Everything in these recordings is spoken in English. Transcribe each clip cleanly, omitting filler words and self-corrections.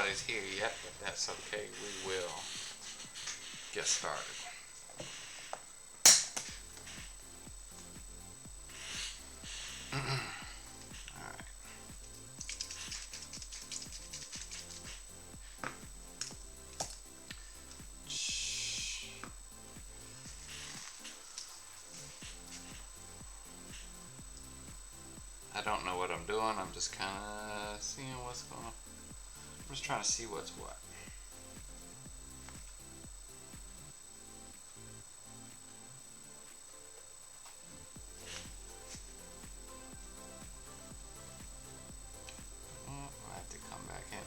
nobody's here yet, but that's okay. We will get started. Alright. I don't know what I'm doing. I'm just kind of seeing what's going on. I'm just trying to see what's what. I have to come back in.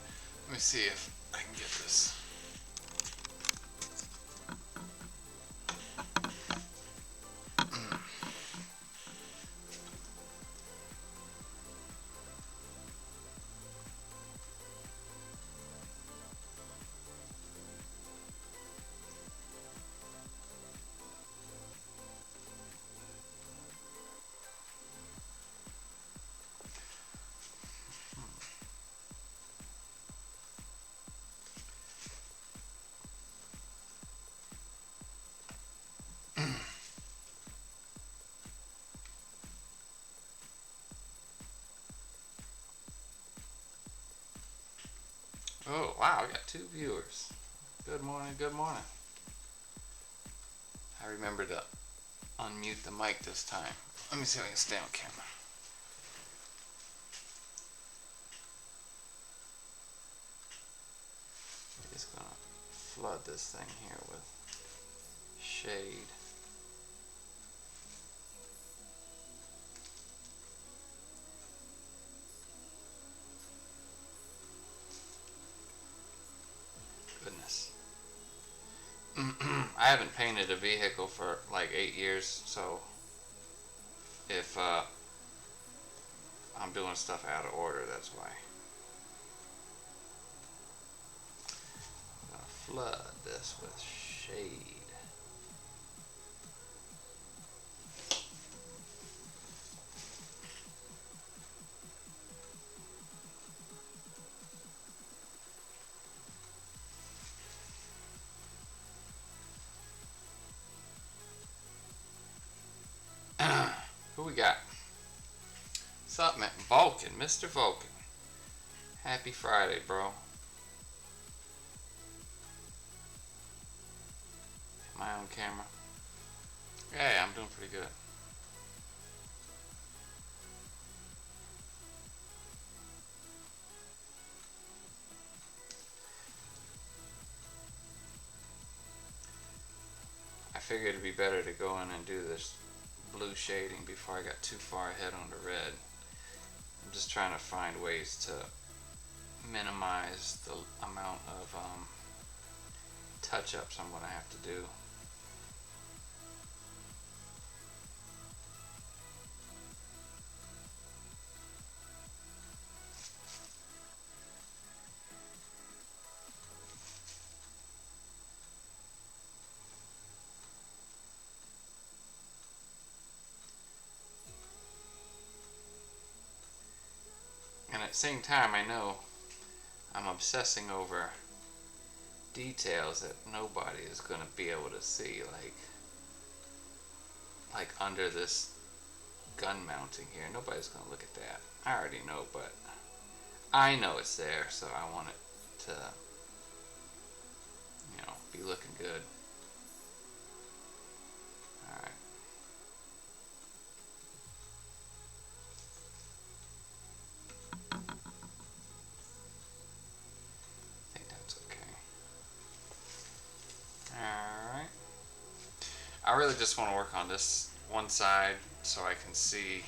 Let me see if I can get this. Oh, wow, I got 2 viewers. Good morning, good morning. I remember to unmute the mic this time. Let me see if I can stay on camera. I'm just gonna flood this thing here with shade. Goodness. I haven't painted a vehicle for like 8 years, so if I'm doing stuff out of order, that's why. I'm gonna flood this with shade. Who we got? What's up, man? Vulcan, Mr. Vulcan. Happy Friday, bro. Am I on camera? Yeah, I'm doing pretty good. I figured it'd be better to go in and do this blue shading before I got too far ahead on the red. I'm just trying to find ways to minimize the amount of touch-ups I'm going to have to do. And at the same time, I know I'm obsessing over details that nobody is going to be able to see, like under this gun mounting here. Nobody's going to look at that. I already know, but I know it's there, so I want it to, be looking good. Alright. I think that's okay. Alright. I really just want to work on this one side so I can see,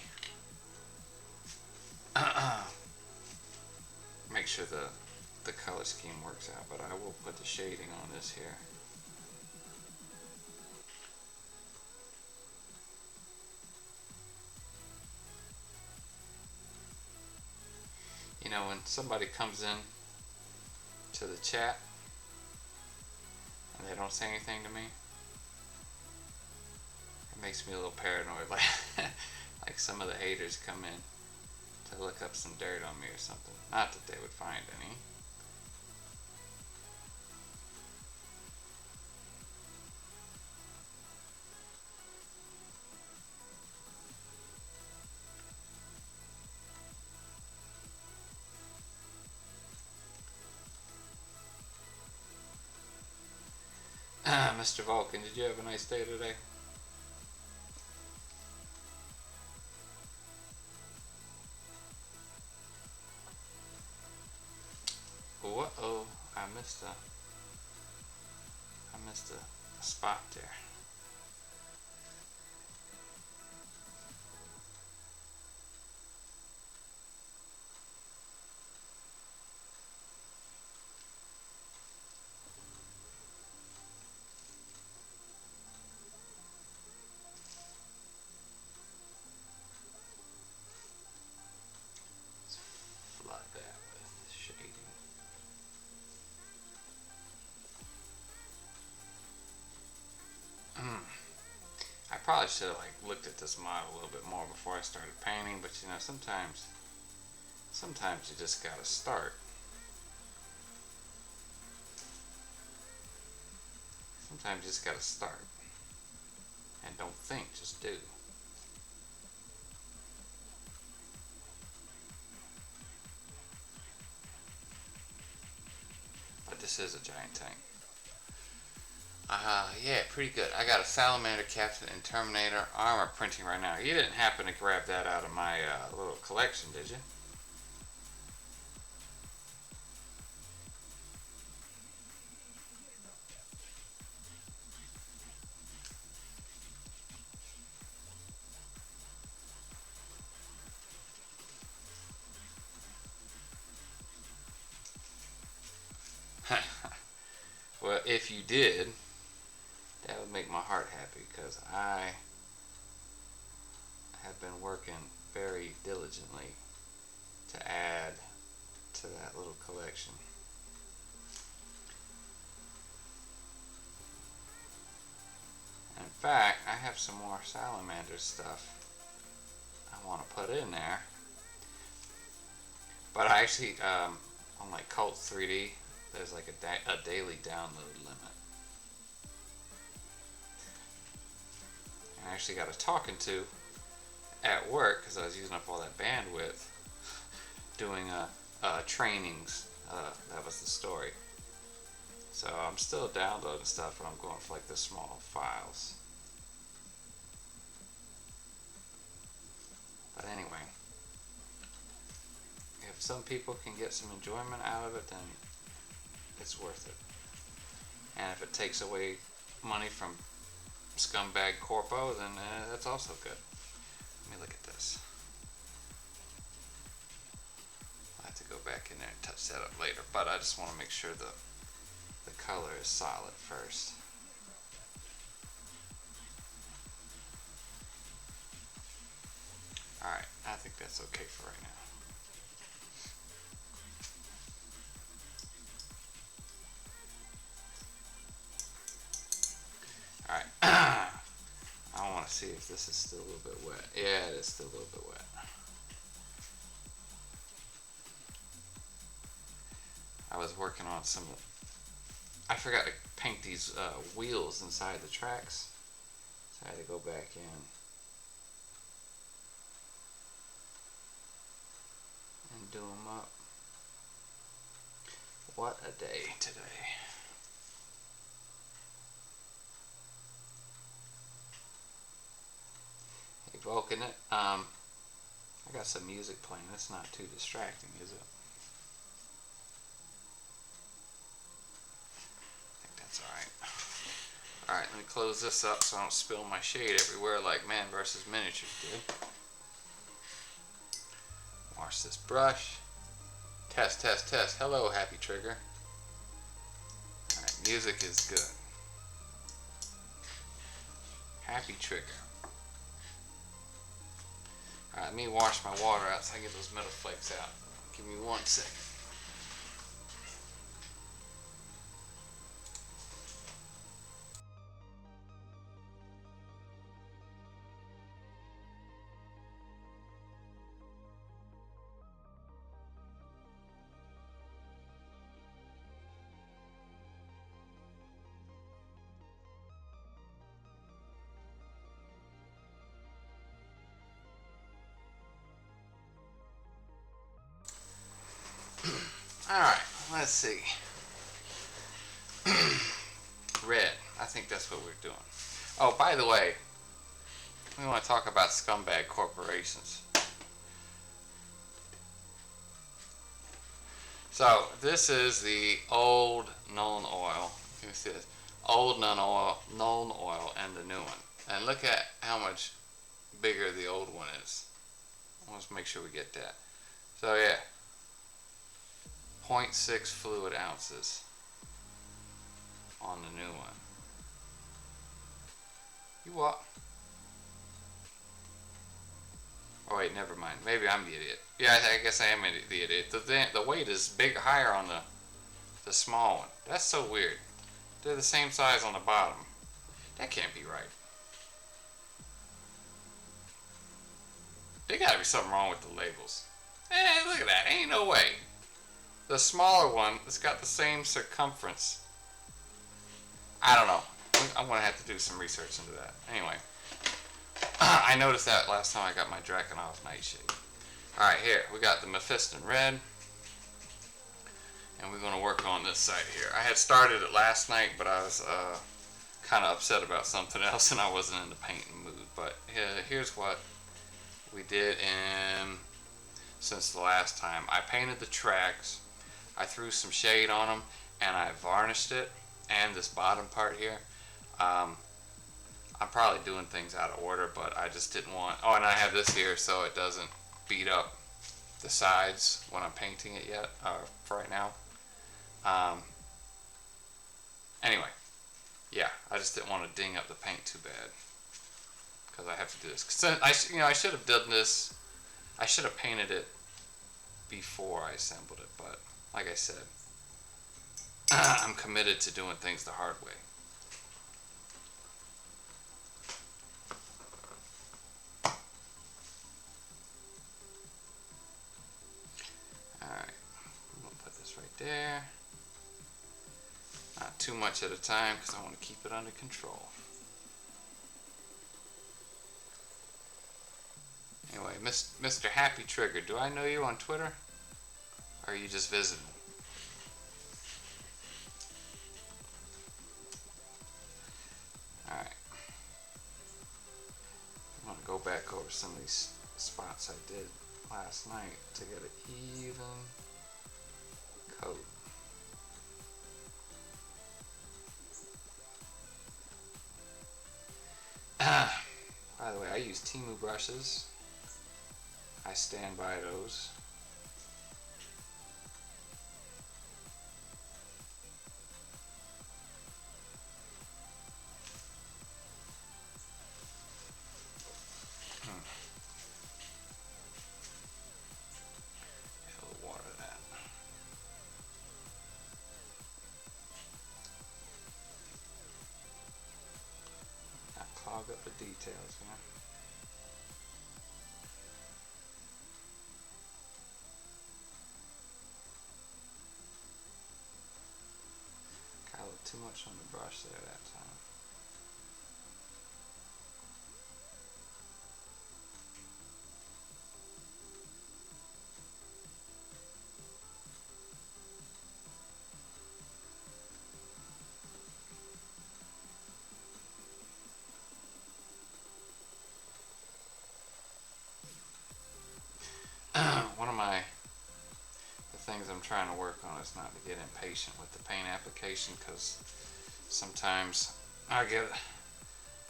make sure the color scheme works out, but I will put the shading on this here. When somebody comes in to the chat and they don't say anything to me, it makes me a little paranoid, like some of the haters come in to look up some dirt on me or something. Not that they would find any. Mr. Vulcan, did you have a nice day today? Uh-oh, I missed a spot there. Let's flood that with shading. I probably should have looked at this model a little bit more before I started painting, but you know, sometimes you just gotta start. Sometimes you just gotta start. And don't think, just do. But this is a giant tank. Yeah, pretty good. I got a Salamander, Captain, and Terminator armor printing right now. You didn't happen to grab that out of my little collection, did you? Well, if you did, that would make my heart happy because I have been working very diligently to add to that little collection. In fact, I have some more Salamander stuff I want to put in there. But I actually, on Cult 3D, there's a daily download limit. And I actually got a talking to at work because I was using up all that bandwidth doing trainings. That was the story. So I'm still downloading stuff, but I'm going for the small files. But anyway, if some people can get some enjoyment out of it, then it's worth it. And if it takes away money from scumbag corpo, then that's also good. Let me look at this. I'll have to go back in there and touch that up later, but I just want to make sure the color is solid first. Alright, I think that's okay for right now. Alright. I want to see if this is still a little bit wet. Yeah, it is still a little bit wet. I was working on I forgot to paint these wheels inside the tracks. So I had to go back in and do them up. What a day today. Hey Vulcan, I got some music playing. That's not too distracting, is it? I think that's alright. Alright, let me close this up so I don't spill my shade everywhere like Man vs. Miniatures did. Wash this brush. Test, test, test. Hello, Happy Trigger. Alright, music is good. Happy Trigger. Alright, let me wash my water out so I can get those metal flakes out. Give me 1 second. Alright, let's see. Red. I think that's what we're doing. Oh, by the way, we want to talk about scumbag corporations. So this is the old Nuln oil. You can see this old Nuln oil, and the new one. And look at how much bigger the old one is. Let's make sure we get that. So yeah, 0.6 fluid ounces on the new one. You what? Oh wait, never mind. Maybe I'm the idiot. Yeah, I guess I am the idiot. The weight is higher on the small one. That's so weird. They're the same size on the bottom. That can't be right. There gotta be something wrong with the labels. Hey, look at that. Ain't no way. The smaller one, it's got the same circumference. I don't know. I'm gonna have to do some research into that. Anyway, I noticed that last time I got my Drakenhof Nightshade. Alright, here, we got the Mephiston Red. And we're gonna work on this side here. I had started it last night, but I was kind of upset about something else and I wasn't in the painting mood. But here's what we did since the last time. I painted the tracks, I threw some shade on them, and I varnished it, and this bottom part here. I'm probably doing things out of order, but I just didn't want... Oh, and I have this here so it doesn't beat up the sides when I'm painting it yet, for right now. Anyway, yeah, I just didn't want to ding up the paint too bad, because I have to do this. I should have done this. I should have painted it before I assembled it, but like I said, I'm committed to doing things the hard way. Alright, I'm going to put this right there. Not too much at a time because I want to keep it under control. Anyway, Mr. Happy Trigger, do I know you on Twitter? Or are you just visiting? Alright. I'm going to go back over some of these spots I did last night to get an even coat. By the way, I use Temu brushes. I stand by those. A little water of that. Not clog up the details, man. Got a little too much on the brush there that time. One of the things I'm trying to work on is not to get impatient with the paint application, because sometimes I get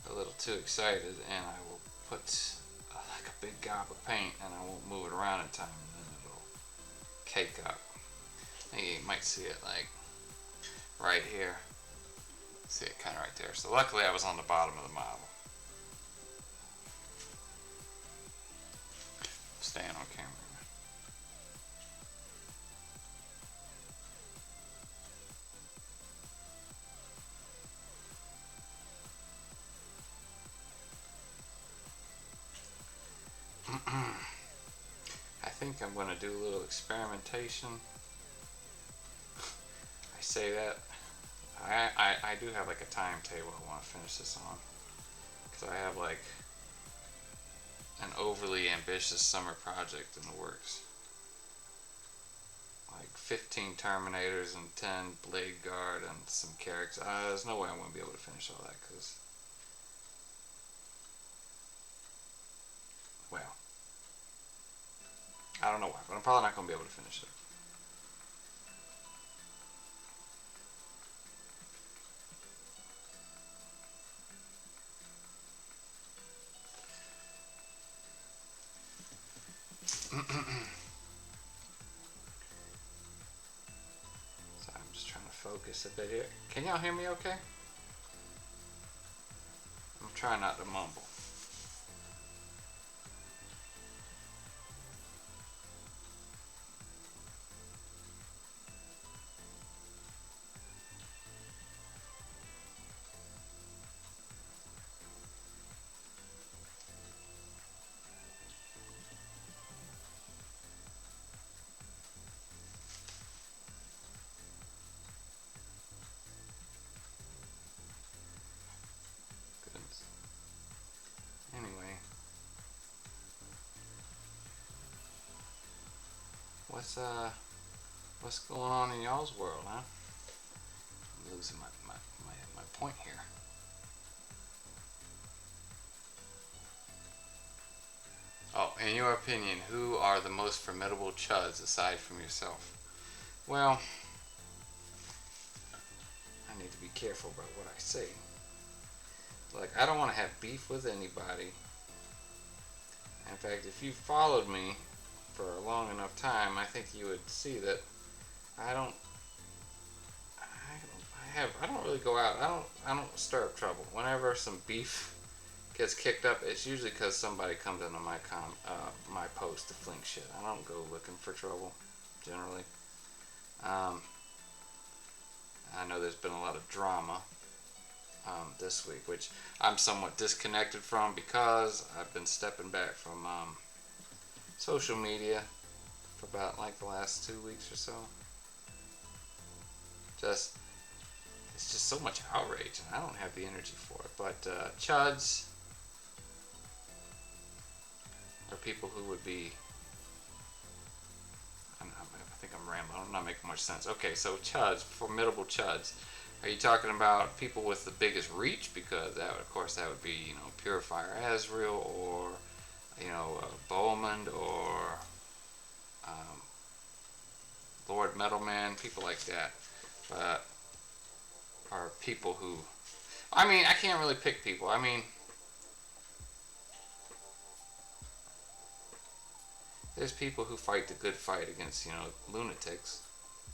a little too excited and I will put like a big gob of paint and I won't move it around in time, and then it'll cake up. You might see it like right here. See it kind of right there. So luckily I was on the bottom of the model. Staying on camera. I think I'm going to do a little experimentation. I say that. I do have like a timetable I want to finish this on, because I have like an overly ambitious summer project in the works. like 15 Terminators and 10 Blade Guard and some characters. There's no way I'm going to be able to finish all that because, well, I don't know why, but I'm probably not going to be able to finish it. So I'm just trying to focus a bit here. Can y'all hear me okay? I'm trying not to mumble. Goodness. Anyway, what's going on in y'all's world, huh? I'm losing my point here. Oh, in your opinion, who are the most formidable chuds aside from yourself? Well, I need to be careful about what I say. Like, I don't want to have beef with anybody. In fact, if you followed me for a long enough time, I think you would see that I don't I don't really go out. I don't stir up trouble. Whenever some beef gets kicked up, it's usually because somebody comes into my post to fling shit. I don't go looking for trouble generally. I know there's been a lot of drama this week, which I'm somewhat disconnected from because I've been stepping back from social media for about like the last 2 weeks or so. It's just so much outrage, and I don't have the energy for it. But chuds are people who would be. I think I'm rambling. I'm not making much sense. Okay, so chuds, formidable chuds. Are you talking about people with the biggest reach? Because that would, of course, that would be Purifier Azrael or Bowman or Lord Metalman, people like that. But are people who, I mean, I can't really pick people. I mean, there's people who fight the good fight against lunatics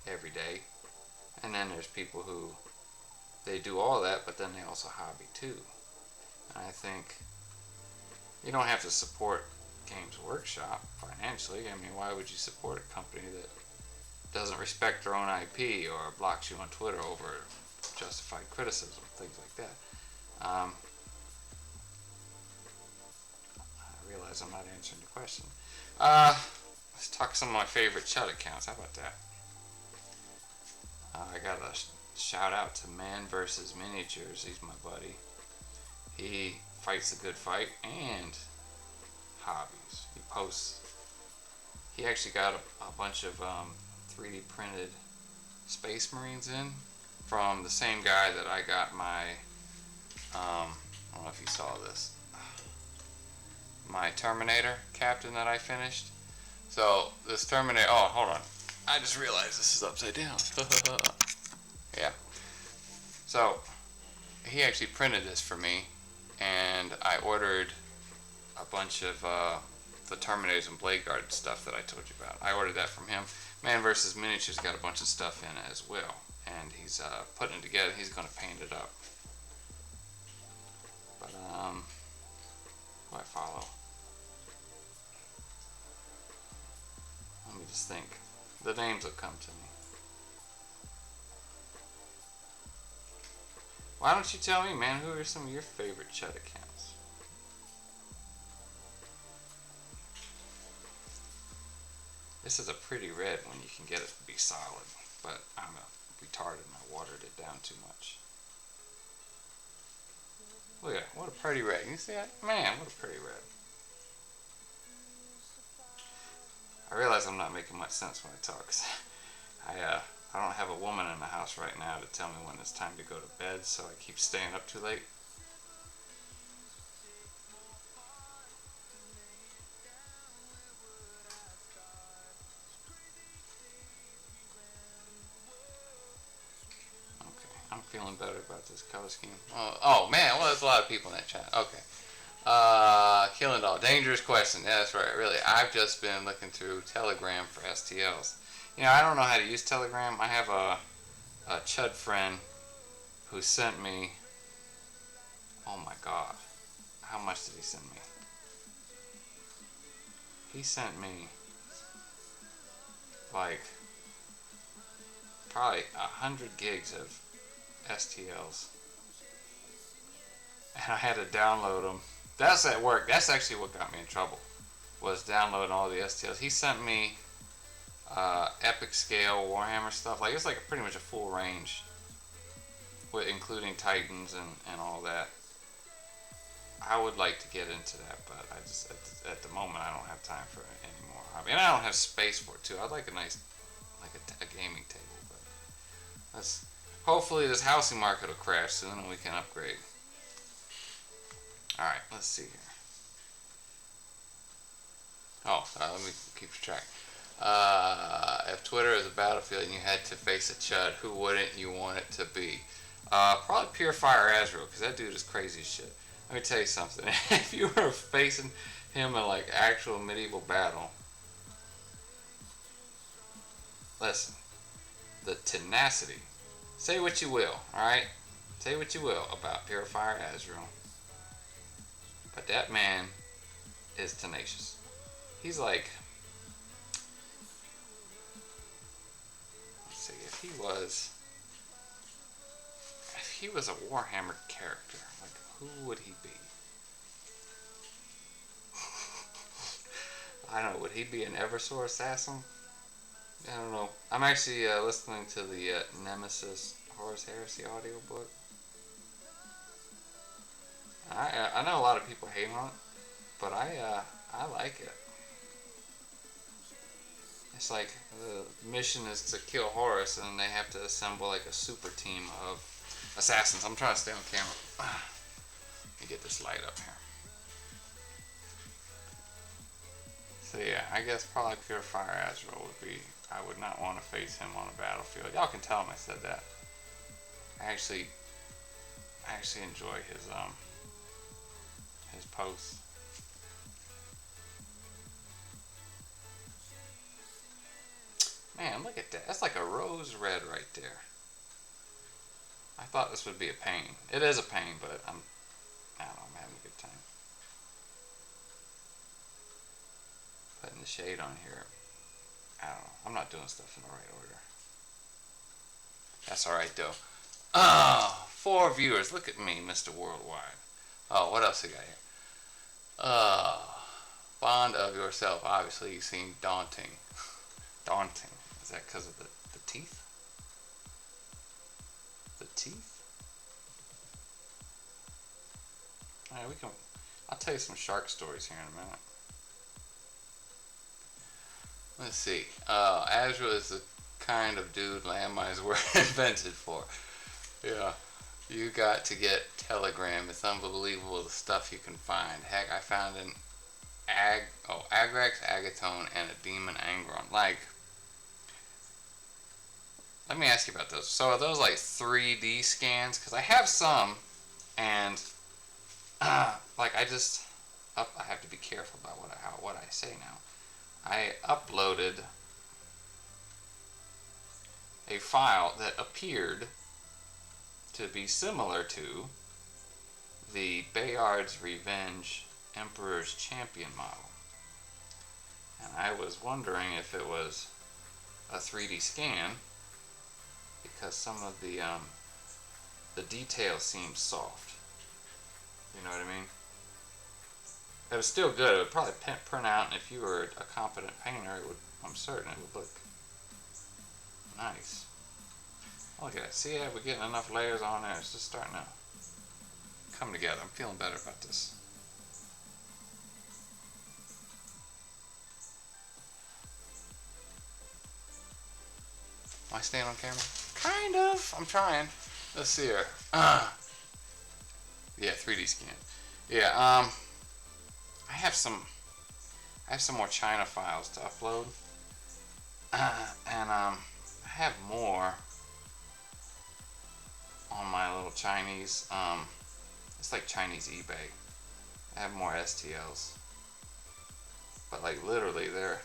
every day, and then there's people who they do all that, but then they also hobby too. And I think you don't have to support Games Workshop financially. I mean, why would you support a company that doesn't respect their own IP or blocks you on Twitter over justified criticism, things like that? I realize I'm not answering the question. Let's talk some of my favorite Chud accounts. How about that? I got a shout out to Man vs. Miniatures. He's my buddy. He fights a good fight and hobbies. He posts. He actually got a bunch of 3D printed Space Marines in from the same guy that I got my. I don't know if you saw this. My Terminator captain that I finished. So this Terminator. Oh, hold on. I just realized this is upside down. Yeah. So he actually printed this for me, and I ordered a bunch of the Terminators and Blade Guard stuff that I told you about. I ordered that from him. Man vs. Miniatures got a bunch of stuff in it as well, and he's putting it together. He's going to paint it up. But who I follow? Let me just think. The names will come to me. Why don't you tell me, man, who are some of your favorite Chud accounts? This is a pretty red when you can get it to be solid, but I'm a retarded and I watered it down too much. Look at that, what a pretty red. You see that? Man, what a pretty red. I realize I'm not making much sense when I talk. I don't have a woman in the house right now to tell me when it's time to go to bed, so I keep staying up too late. Okay, I'm feeling better about this color scheme. Oh man, well, there's a lot of people in that chat. Okay. Killing Dog. Dangerous question. Yeah, that's right. Really, I've just been looking through Telegram for STLs. You know, I don't know how to use Telegram. I have a Chud friend who sent me. Oh my God, how much did he send me? He sent me like probably 100 gigs of STLs, and I had to download them. That's at work. That's actually what got me in trouble. Was downloading all the STLs. He sent me epic scale Warhammer stuff. Like it's like pretty much a full range, with including Titans and all that. I would like to get into that, but I just at the moment I don't have time for it anymore. I mean, I don't have space for it too. I'd like a nice like a gaming table, but that's hopefully this housing market will crash soon and we can upgrade. All right, let's see here. Oh, let me keep track. If Twitter is a battlefield and you had to face a chud, who wouldn't you want it to be? Probably Purifier Azrael, because that dude is crazy as shit. Let me tell you something. If you were facing him in like actual medieval battle, listen, the tenacity. Say what you will, alright? Say what you will about Purifier Azrael. But that man is tenacious. He's like, let's see, if he was a Warhammer character, like who would he be? I don't know, would he be an Eversor assassin? I don't know. I'm actually listening to the Nemesis Horus Heresy audiobook. I know a lot of people hate on it, but I like it. It's like the mission is to kill Horus, and they have to assemble like a super team of assassins. I'm trying to stay on camera. Let me get this light up here. So yeah, I guess probably Purifier Azrael would be. I would not want to face him on a battlefield. Y'all can tell him I said that. I actually enjoy his posts. Man, look at that. That's like a rose red right there. I thought this would be a pain. It is a pain, but I don't know, I'm having a good time. Putting the shade on here. I don't know. I'm not doing stuff in the right order. That's alright though. Oh, 4 viewers. Look at me, Mr. Worldwide. Oh, what else we got here? Fond of yourself. Obviously, you seem daunting. Daunting. Is that because of the teeth? The teeth? Alright, I'll tell you some shark stories here in a minute. Let's see. Azrael is the kind of dude landmines were invented for. Yeah. You got to get Telegram. It's unbelievable the stuff you can find. Heck, I found an Agrax Agatone and a Demon Angron. Like, let me ask you about those. So are those like 3D scans? Because I have some, and like I have to be careful about what I say now. I uploaded a file that appeared to be similar to the Bayard's Revenge Emperor's Champion model. And I was wondering if it was a 3D scan, because some of the details seemed soft. You know what I mean? It was still good. It would probably print out, and if you were a competent painter, I'm certain it would look nice. Look at that. See, we're getting enough layers on there. It's just starting to come together. I'm feeling better about this. Am I staying on camera? Kind of. I'm trying. Let's see here. Yeah, 3D scan. Yeah. I have some. I have some more China files to upload, and I have more on my little Chinese. It's like Chinese eBay. I have more STLs, but like literally, they're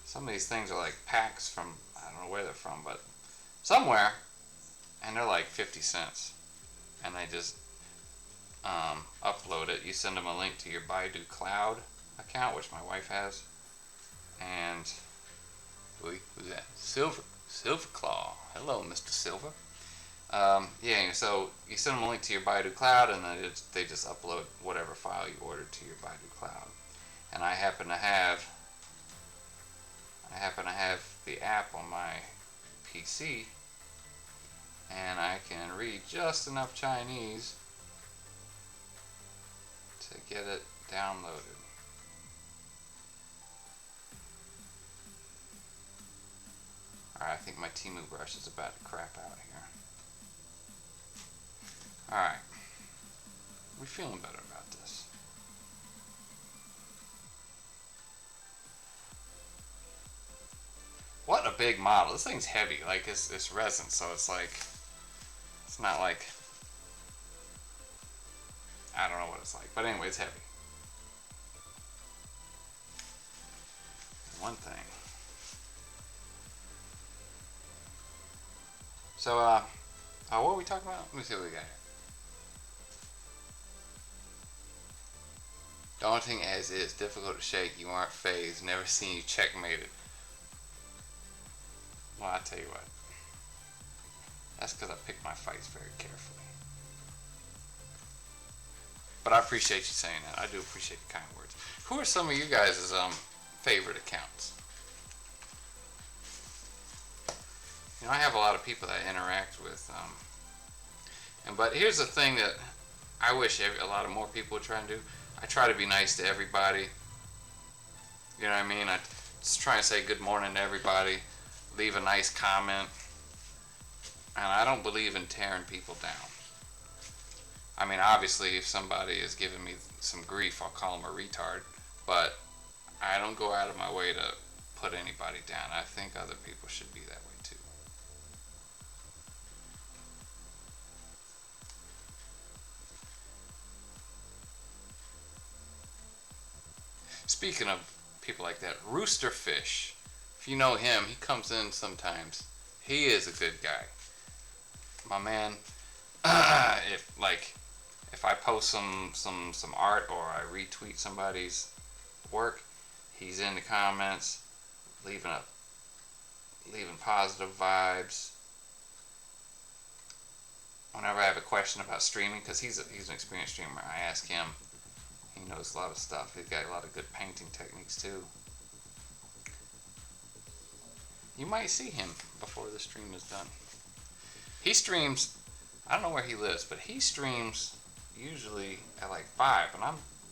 some of these things are like packs from I don't know where they're from, but somewhere, and they're like 50 cents, and they just upload it. You send them a link to your Baidu Cloud account, which my wife has, and who's that? Silver Claw. Hello, Mr. Silver. Yeah, so you send them a link to your Baidu Cloud, and then they just upload whatever file you ordered to your Baidu Cloud. And I happen to have the app on my PC, and I can read just enough Chinese to get it downloaded. Alright, I think my Temu brush is about to crap out here. Alright. We're feeling better about this. What a big model. This thing's heavy. Like, it's resin, so it's like... It's not like... I don't know what it's like. But anyway, it's heavy. One thing. So, what are we talking about? Let me see what we got here. Daunting as is, difficult to shake, you aren't phased, never seen you checkmated. Well, I tell you what. That's because I pick my fights very carefully. But I appreciate you saying that. I do appreciate the kind words. Who are some of you guys' favorite accounts? You know, I have a lot of people that I interact with. But here's the thing that I wish a lot of more people would try and do. I try to be nice to everybody. You know what I mean? I just try and say good morning to everybody. Leave a nice comment. And I don't believe in tearing people down. I mean, obviously, if somebody is giving me some grief, I'll call them a retard. But I don't go out of my way to put anybody down. I think other people should be that way too. Speaking of people like that, Roosterfish. If you know him, he comes in sometimes. He is a good guy. My man, if I post some art or I retweet somebody's work, he's in the comments, leaving positive vibes. Whenever I have a question about streaming, because he's an experienced streamer, I ask him. He knows a lot of stuff. He's got a lot of good painting techniques too. You might see him before the stream is done. He streams, I don't know where he lives, but he streams usually at like 5, and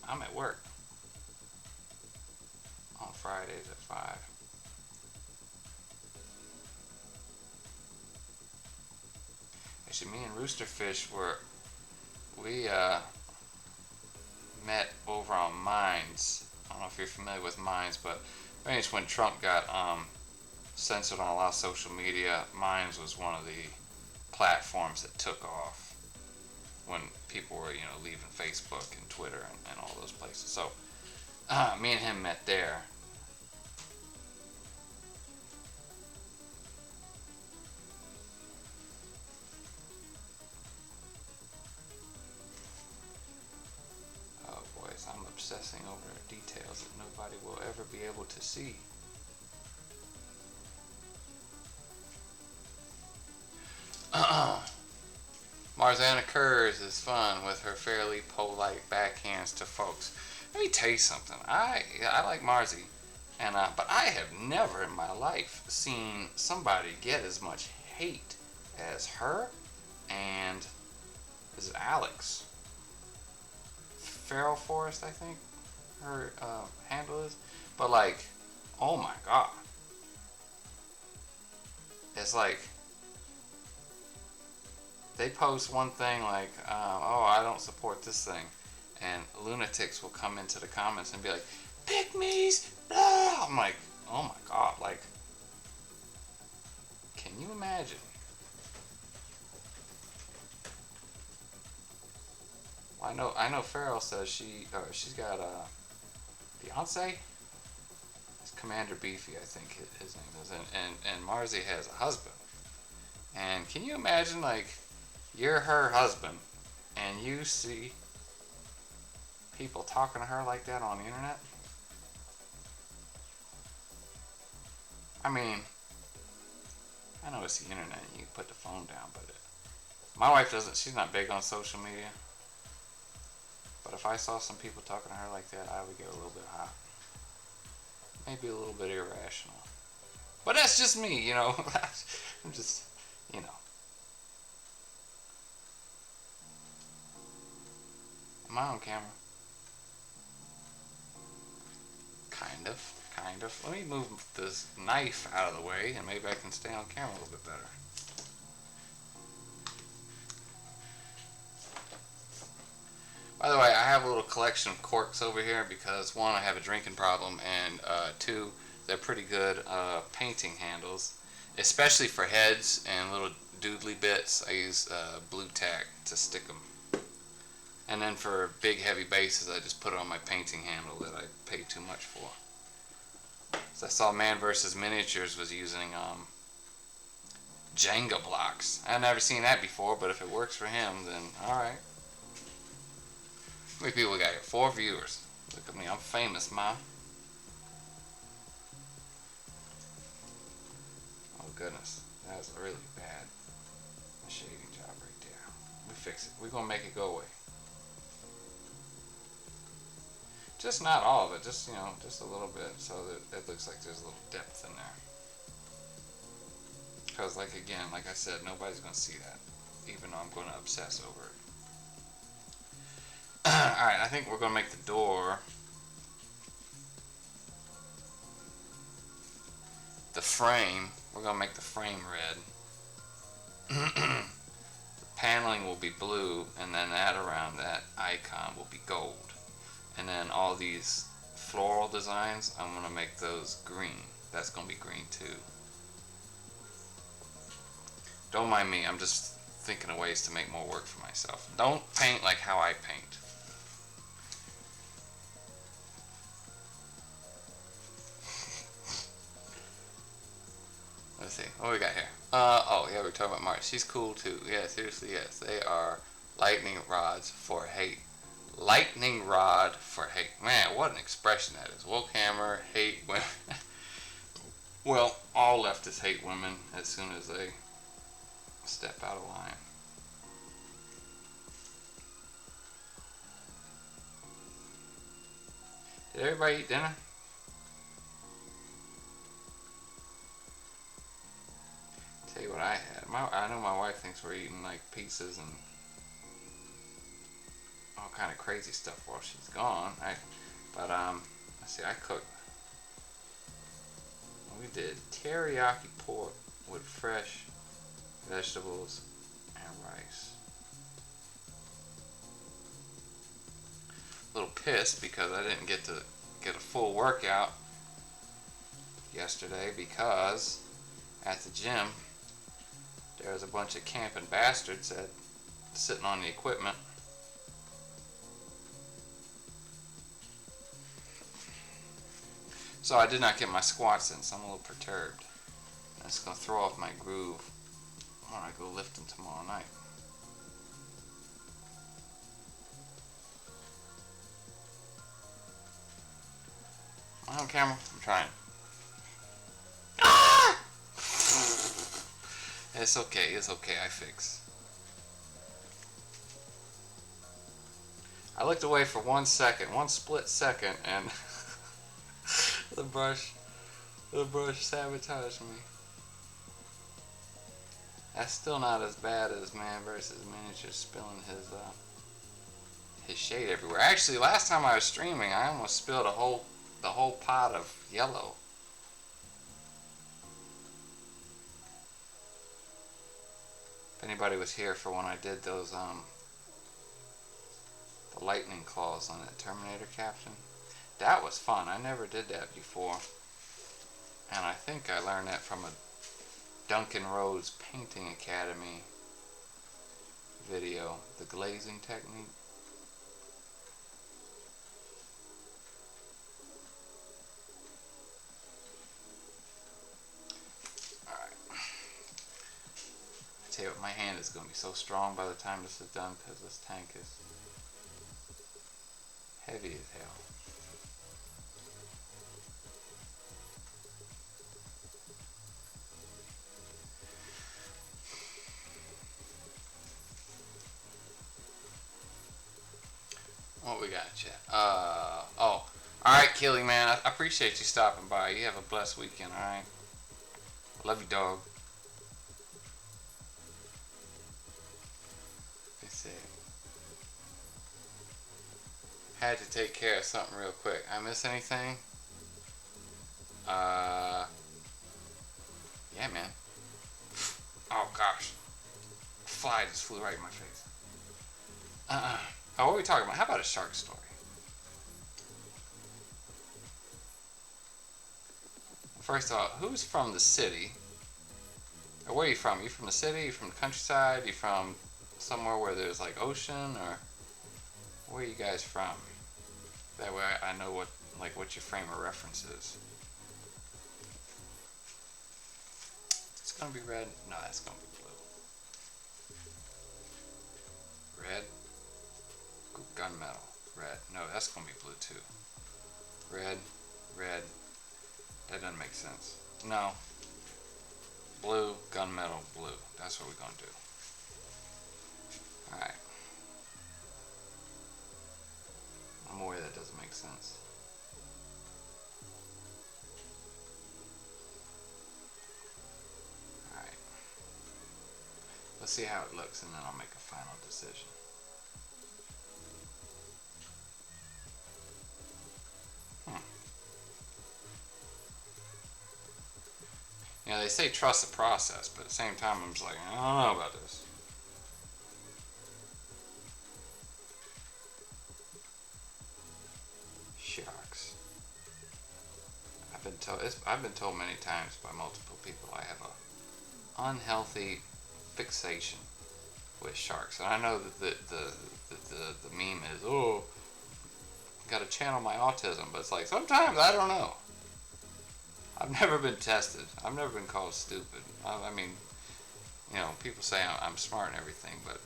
I'm at work on Fridays at 5. Actually, me and Roosterfish we met over on Minds. I don't know if you're familiar with Minds, but anyways, when Trump got censored on a lot of social media, Minds was one of the platforms that took off when people were, leaving Facebook and Twitter and all those places. So me and him met there. Oh boys, I'm obsessing over details that nobody will ever be able to see. Marzana Kurz is fun with her fairly polite backhands to folks. Let me tell you something. I like Marzi, and but I have never in my life seen somebody get as much hate as her and is it Alex Feral Forest, I think her handle is. But like, oh my god. it's like they post one thing like, oh, I don't support this thing, and lunatics will come into the comments and be like, pick me's, blah. I'm like, oh my god, like, can you imagine? I know Farrell says she's got a fiance. It's Commander Beefy, I think his name is, and Marzi has a husband. And can you imagine, like, you're her husband, and you see people talking to her like that on the internet? I mean, I know it's the internet, you can put the phone down, but my wife doesn't, she's not big on social media. But if I saw some people talking to her like that, I would get a little bit hot. Maybe a little bit irrational. But that's just me, you know. I'm just, you know. Am I on camera? Kind of. Let me move this knife out of the way and maybe I can stay on camera a little bit better. By the way, I have a little collection of corks over here because one, I have a drinking problem, and two, they're pretty good painting handles, especially for heads and little doodly bits. I use blue tack to stick them. And then for big heavy bases, I just put it on my painting handle that I pay too much for. So I saw Man vs. Miniatures was using Jenga blocks. I've never seen that before, but if it works for him, then alright. How many people we got here? 4 viewers. Look at me, I'm famous, ma. Oh goodness, that was a really bad shading job right there. We fix it. We're gonna make it go away. Just not all of it, just, you know, just a little bit, so that it looks like there's a little depth in there. Because, like, again, like I said, nobody's gonna see that, even though I'm gonna obsess over it. Alright, I think we're going to make the door, the frame, we're going to make the frame red. The paneling will be blue, and then that around that icon will be gold. And then all these floral designs, I'm going to make those green. That's going to be green too. Don't mind me, I'm just thinking of ways to make more work for myself. Don't paint like how I paint. Let's see, what we got here? Oh yeah, we're talking about March. She's cool too. Yeah, seriously, yes. They are lightning rods for hate. Lightning rod for hate. Man, what an expression that is. Woke hammer, hate women. Well, all leftists hate women as soon as they step out of line. Did everybody eat dinner? Tell you what I had. I know my wife thinks we're eating like pizzas and all kind of crazy stuff while she's gone. But let's see. I cooked. We did teriyaki pork with fresh vegetables and rice. A little pissed because I didn't get to get a full workout yesterday because at the gym there was a bunch of camping bastards sitting on the equipment. So I did not get my squats in, so I'm a little perturbed. That's going to throw off my groove when I go lifting tomorrow night. Am I on camera? I'm trying. Ah! It's okay, I fix. I looked away for 1 second, 1 split second, and the brush sabotaged me. That's still not as bad as Man vs. Miniatures spilling his shade everywhere. Actually, last time I was streaming, I almost spilled the whole pot of yellow. anybody was here for when I did those the lightning claws on that Terminator caption. That was fun. I never did that before. And I think I learned that from a Duncan Rhodes Painting Academy video, the glazing technique. Alright. I tell you what, my hand is going to be so strong by the time this is done because this tank is heavy as hell. What we got, chat? Alright, Killy, man. I appreciate you stopping by. You have a blessed weekend, alright? Love you, dog. They said, had to take care of something real quick. I miss anything? Yeah, man. Oh, gosh. A fly just flew right in my face. Oh, what are we talking about? How about a shark story? First of all, who's from the city? Or where are you from? Are you from the city? Are you from the countryside? Are you from somewhere where there's like ocean? Or where are you guys from? That way I know what your frame of reference is. It's gonna be red? No, that's gonna be blue. Red? Gunmetal. Red. No, that's gonna be blue too. Red. Red. That doesn't make sense. No. Blue, gunmetal, blue. That's what we're gonna do. Alright. I'm aware that doesn't make sense. Alright. Let's see how it looks and then I'll make a final decision. You know, they say trust the process, but at the same time, I'm just like, I don't know about this. Sharks. I've been told many times by multiple people I have a unhealthy fixation with sharks, and I know that the meme is, oh, got to channel my autism, but it's like sometimes I don't know. I've never been tested. I've never been called stupid. I mean, you know, people say I'm smart and everything, but,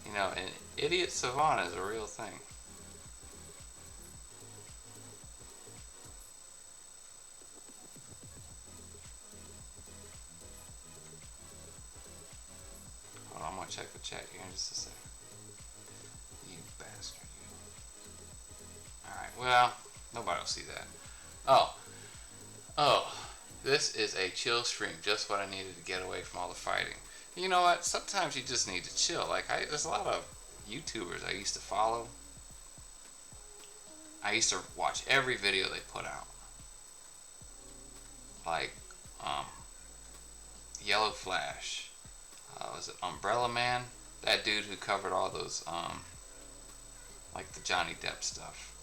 you know, an idiot savant is a real thing. Hold on, I'm going to check the chat here in just a second. You bastard, you. Alright, well, nobody will see that. Oh, this is a chill stream, just what I needed to get away from all the fighting. You know what? Sometimes you just need to chill. Like, there's a lot of YouTubers I used to follow. I used to watch every video they put out. Like, Yellow Flash. Was it Umbrella Man? That dude who covered all those, like the Johnny Depp stuff.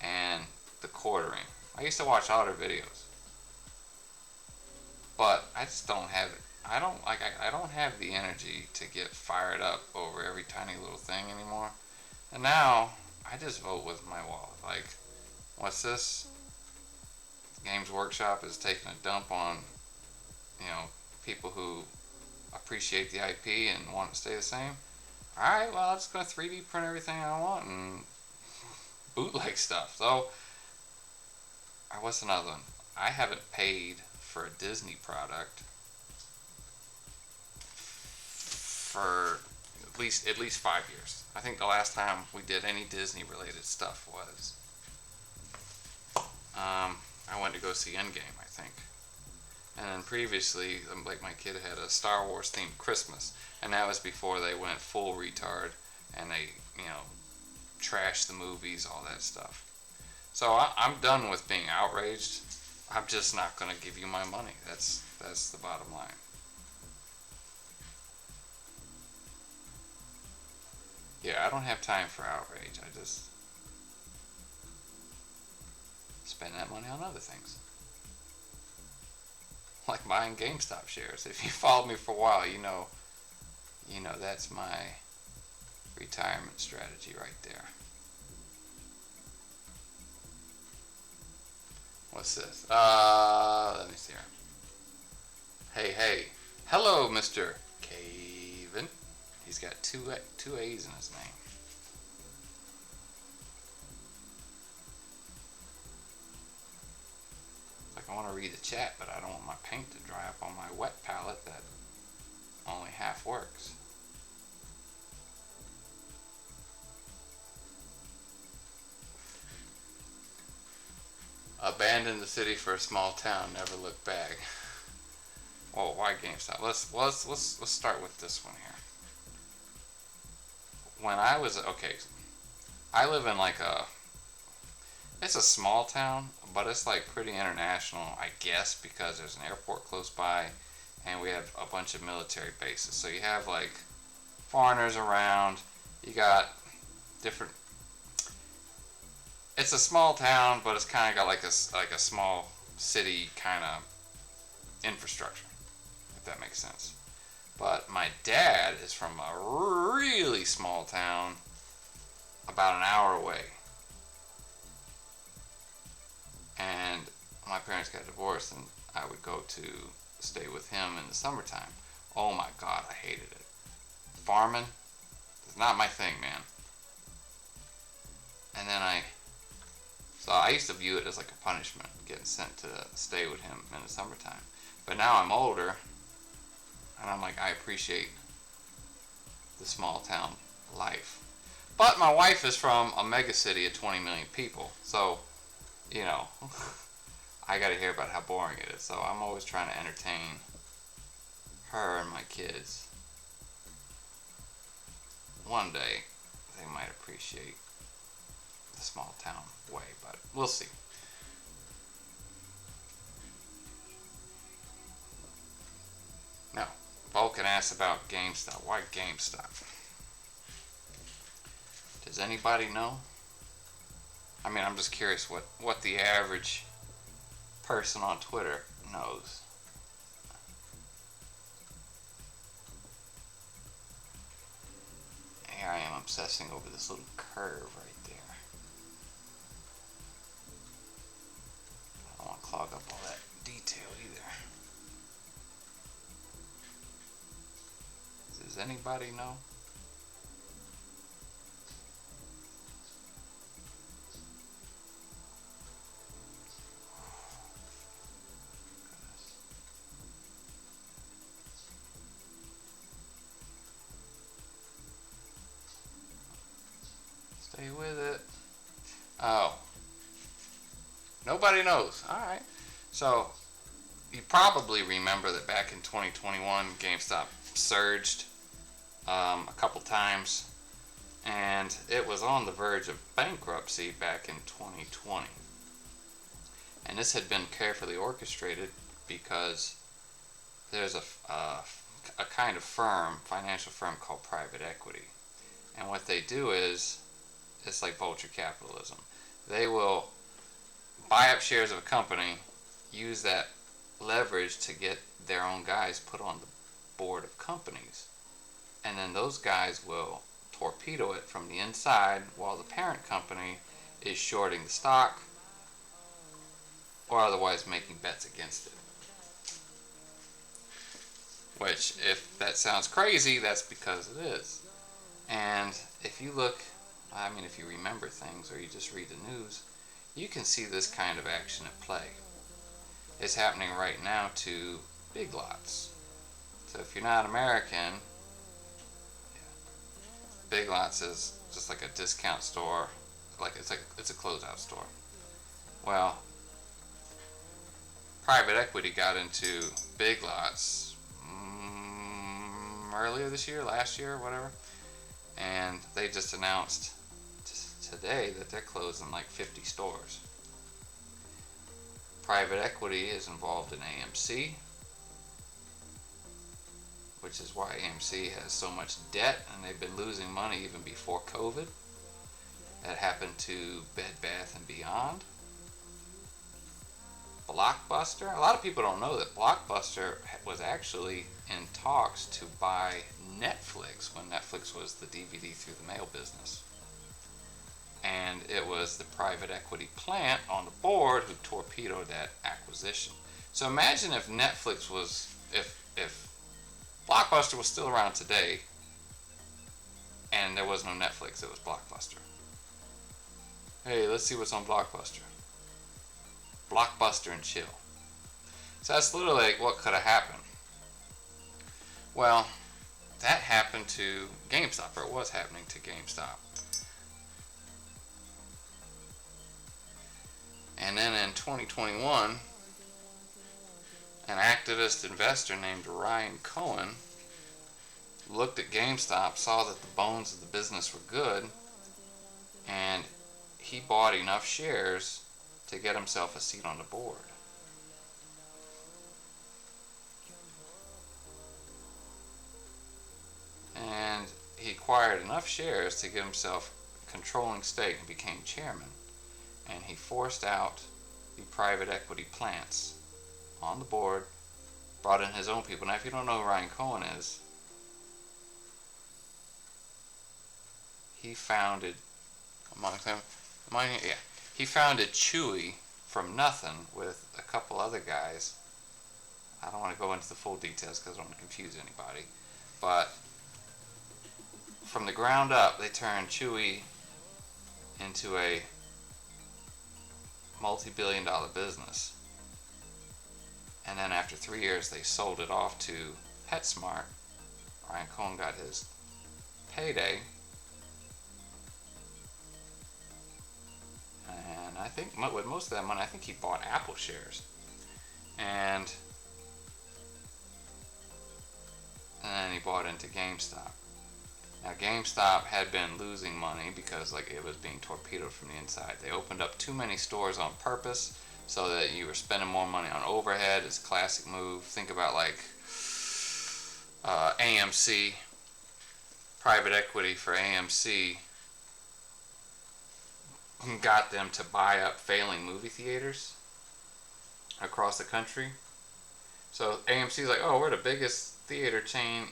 And the Quartering. I used to watch all their videos, but I just don't have it. I don't have the energy to get fired up over every tiny little thing anymore. And now I just vote with my wallet. Like, what's this? Games Workshop is taking a dump on, you know, people who appreciate the IP and want it to stay the same. All right, well, I'm just gonna 3D print everything I want and bootleg stuff. So. What's another one? I haven't paid for a Disney product for at least 5 years. I think the last time we did any Disney related stuff was I went to go see Endgame, I think. And then previously, like, my kid had a Star Wars themed Christmas, and that was before they went full retard and they, you know, trashed the movies, all that stuff. So I'm done with being outraged. I'm just not going to give you my money. That's the bottom line. Yeah, I don't have time for outrage. I just spend that money on other things. Like buying GameStop shares. If you followed me for a while, you know that's my retirement strategy right there. What's this? Let me see here. Hey, hey. Hello, Mr. Caven. He's got two A's in his name. Like I want to read the chat, but I don't want my paint to dry up on my wet palette that only half works. Abandon the city for a small town, never look back. Oh, why GameStop? Let's start with this one here. When I was okay, I live in like it's a small town, but it's like pretty international, I guess, because there's an airport close by, and we have a bunch of military bases. So you have like foreigners around. You got different. It's a small town, but it's kind of got like a small city kind of infrastructure, if that makes sense. But my dad is from a really small town about an hour away. And my parents got divorced, and I would go to stay with him in the summertime. Oh my God, I hated it. Farming is not my thing, man. And then so I used to view it as like a punishment, getting sent to stay with him in the summertime. But now I'm older, and I'm like, I appreciate the small town life. But my wife is from a mega city of 20 million people, so, you know, I gotta hear about how boring it is. So I'm always trying to entertain her and my kids. One day, they might appreciate the small town way, but we'll see. Now, Vulcan asks about GameStop. Why GameStop? Does anybody know? I mean, I'm just curious what the average person on Twitter knows. Here I am obsessing over this little curve right there. I don't want to clog up all that detail either. Does anybody know? Stay with it. Oh. Nobody knows. Alright. So, you probably remember that back in 2021, GameStop surged a couple times, and it was on the verge of bankruptcy back in 2020. And this had been carefully orchestrated because there's a kind of firm, financial firm called private equity. And what they do is, it's like vulture capitalism. They will buy up shares of a company, use that leverage to get their own guys put on the board of companies. And then those guys will torpedo it from the inside while the parent company is shorting the stock or otherwise making bets against it. Which, if that sounds crazy, that's because it is. And if you look, I mean, if you remember things or you just read the news, you can see this kind of action at play. It's happening right now to Big Lots. So if you're not American, Big Lots is just like a discount store, like it's a closeout store. Well, private equity got into Big Lots earlier this year, last year, whatever, and they just announced today that they're closing like 50 stores. Private equity is involved in AMC, which is why AMC has so much debt, and they've been losing money even before COVID. That happened to Bed Bath & Beyond. Blockbuster. A lot of people don't know that Blockbuster was actually in talks to buy Netflix when Netflix was the DVD through the mail business. And it was the private equity plant on the board who torpedoed that acquisition. So imagine if Netflix was, if Blockbuster was still around today and there was no Netflix, it was Blockbuster. Hey, let's see what's on Blockbuster. Blockbuster and chill. So that's literally like what could have happened. Well, that happened to GameStop, or it was happening to GameStop. And then in 2021, an activist investor named Ryan Cohen looked at GameStop, saw that the bones of the business were good, and he bought enough shares to get himself a seat on the board. And he acquired enough shares to get himself a controlling stake and became chairman. And he forced out the private equity plants on the board, brought in his own people. Now, if you don't know who Ryan Cohen is, he founded, he founded Chewy from nothing with a couple other guys. I don't want to go into the full details because I don't want to confuse anybody. But from the ground up, they turned Chewy into a multi-billion-dollar business. And then after 3 years, they sold it off to PetSmart. Ryan Cohen got his payday. And I think with most of that money, I think he bought Apple shares. And then he bought into GameStop. Now GameStop had been losing money because it was being torpedoed from the inside. They opened up too many stores on purpose so that you were spending more money on overhead. It's a classic move. Think about AMC, private equity for AMC got them to buy up failing movie theaters across the country. So AMC's like, oh, we're the biggest theater chain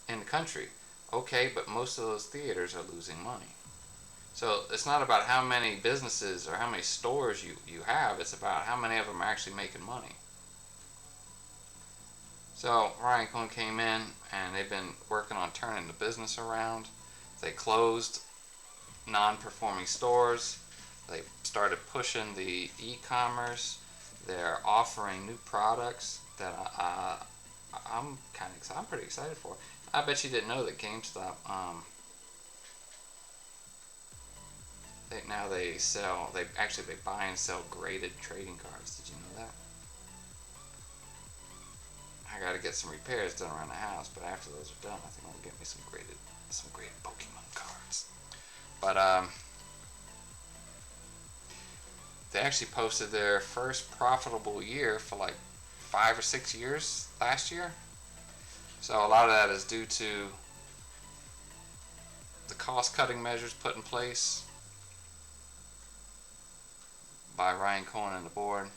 in the country. Okay, but most of those theaters are losing money. So it's not about how many businesses or how many stores you have, it's about how many of them are actually making money. So Ryan Cohen came in and they've been working on turning the business around. They closed non-performing stores. They started pushing the e-commerce. They're offering new products that I'm pretty excited for. I bet you didn't know that GameStop, they buy and sell graded trading cards. Did you know that? I gotta get some repairs done around the house, but after those are done, I think I'll get me some graded Pokemon cards. But they actually posted their first profitable year for 5 or 6 years last year. So a lot of that is due to the cost-cutting measures put in place by Ryan Cohen and the board.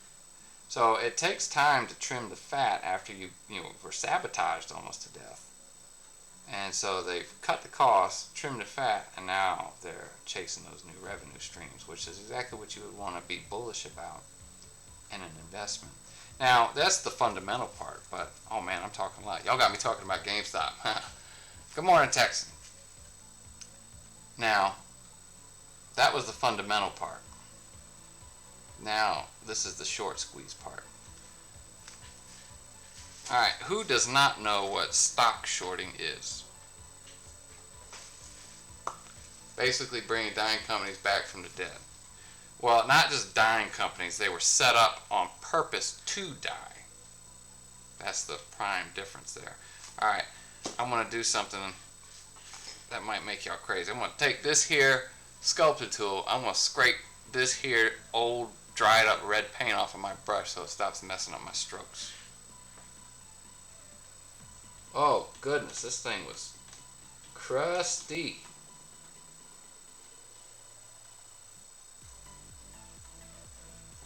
So it takes time to trim the fat after you were sabotaged almost to death. And so they've cut the costs, trimmed the fat, and now they're chasing those new revenue streams, which is exactly what you would want to be bullish about in an investment. Now, that's the fundamental part, but, oh man, I'm talking a lot. Y'all got me talking about GameStop. Good morning, Texan. Now, that was the fundamental part. Now, this is the short squeeze part. Alright, who does not know what stock shorting is? Basically bringing dying companies back from the dead. Well, not just dying companies, they were set up on purpose to die. That's the prime difference there. Alright, I'm going to do something that might make y'all crazy. I'm going to take this here sculptor tool, I'm going to scrape this here old dried up red paint off of my brush so it stops messing up my strokes. Oh goodness, this thing was crusty.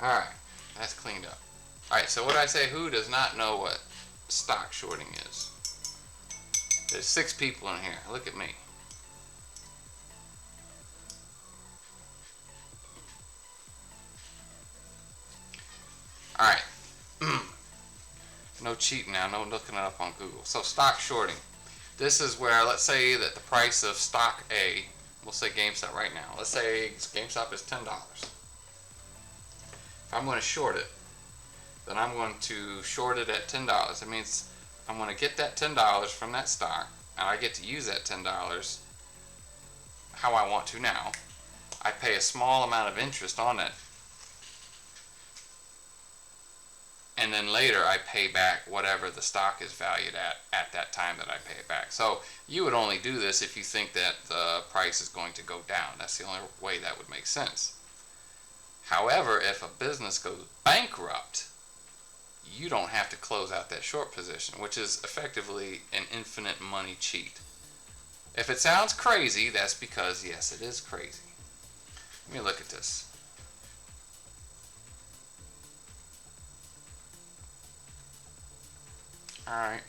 Alright, that's cleaned up. Alright, so what I say, who does not know what stock shorting is? There's 6 people in here. Look at me. Alright. No cheating now, no looking it up on Google. So stock shorting. This is where, let's say that the price of stock A, we'll say GameStop right now. Let's say GameStop is $10. If I'm going to short it, then I'm going to short it at $10. That means I'm going to get that $10 from that stock, and I get to use that $10 how I want to now. I pay a small amount of interest on it, and then later I pay back whatever the stock is valued at that time that I pay it back. So you would only do this if you think that the price is going to go down. That's the only way that would make sense. However, if a business goes bankrupt, you don't have to close out that short position, which is effectively an infinite money cheat. If it sounds crazy, that's because, yes, it is crazy. Let me look at this. Alright.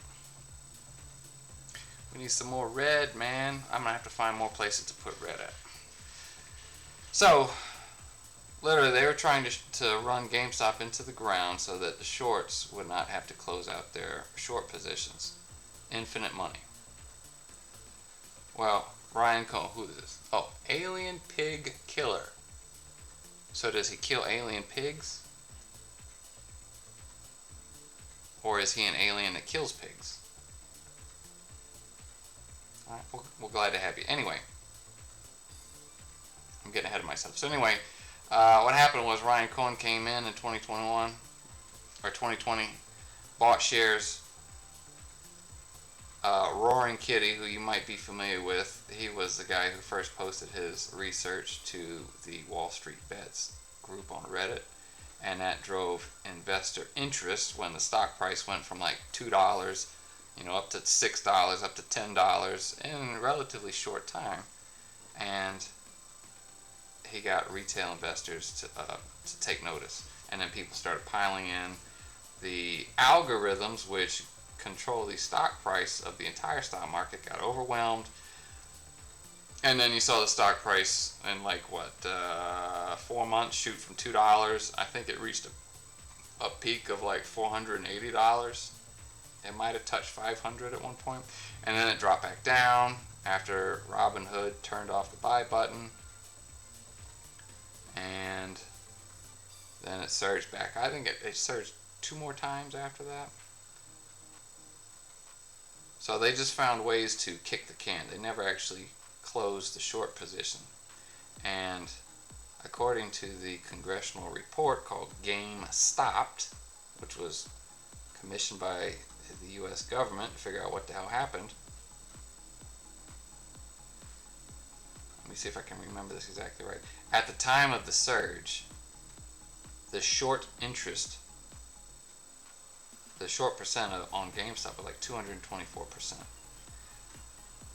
We need some more red, man. I'm going to have to find more places to put red at. So, literally, they were trying to run GameStop into the ground so that the shorts would not have to close out their short positions. Infinite money. Well, Ryan Cohn, who is this? Oh, Alien Pig Killer. So does he kill alien pigs? Or is he an alien that kills pigs? Alright, we're glad to have you. Anyway, I'm getting ahead of myself. So anyway, what happened was Ryan Cohn came in 2021, or 2020, bought shares. Roaring Kitty, who you might be familiar with, he was the guy who first posted his research to the Wall Street Bets group on Reddit, and that drove investor interest when the stock price went from like $2, up to $6, up to $10 in a relatively short time, and he got retail investors to take notice, and then people started piling in. The algorithms, which control the stock price of the entire stock market, got overwhelmed, and then you saw the stock price in 4 months shoot from $2. I think it reached a peak of like $480. It might have touched 500 at one point, and then it dropped back down after Robinhood turned off the buy button, and then it surged back. I think it surged 2 more times after that. So they just found ways to kick the can. They never actually closed the short position. And according to the congressional report called Game Stopped, which was commissioned by the U.S. government to figure out what the hell happened. Let me see if I can remember this exactly right. At the time of the surge, the short percent on GameStop was like 224%.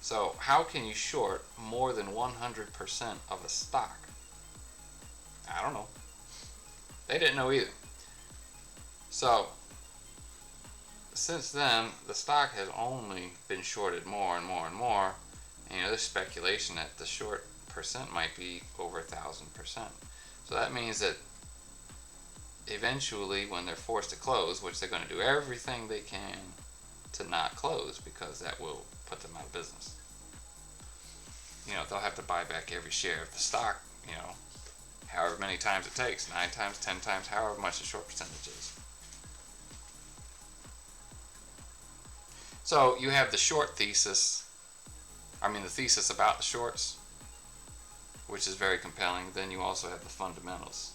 So how can you short more than 100% of a stock? I don't know. They didn't know either. So since then, the stock has only been shorted more and more and more. And, there's speculation that the short percent might be over 1,000%. So that means that eventually, when they're forced to close, which they're going to do everything they can to not close, because that will put them out of business. They'll have to buy back every share of the stock, however many times it takes, 9 times, 10 times, however much the short percentage is. So you have the short thesis, the thesis about the shorts, which is very compelling. Then you also have the fundamentals,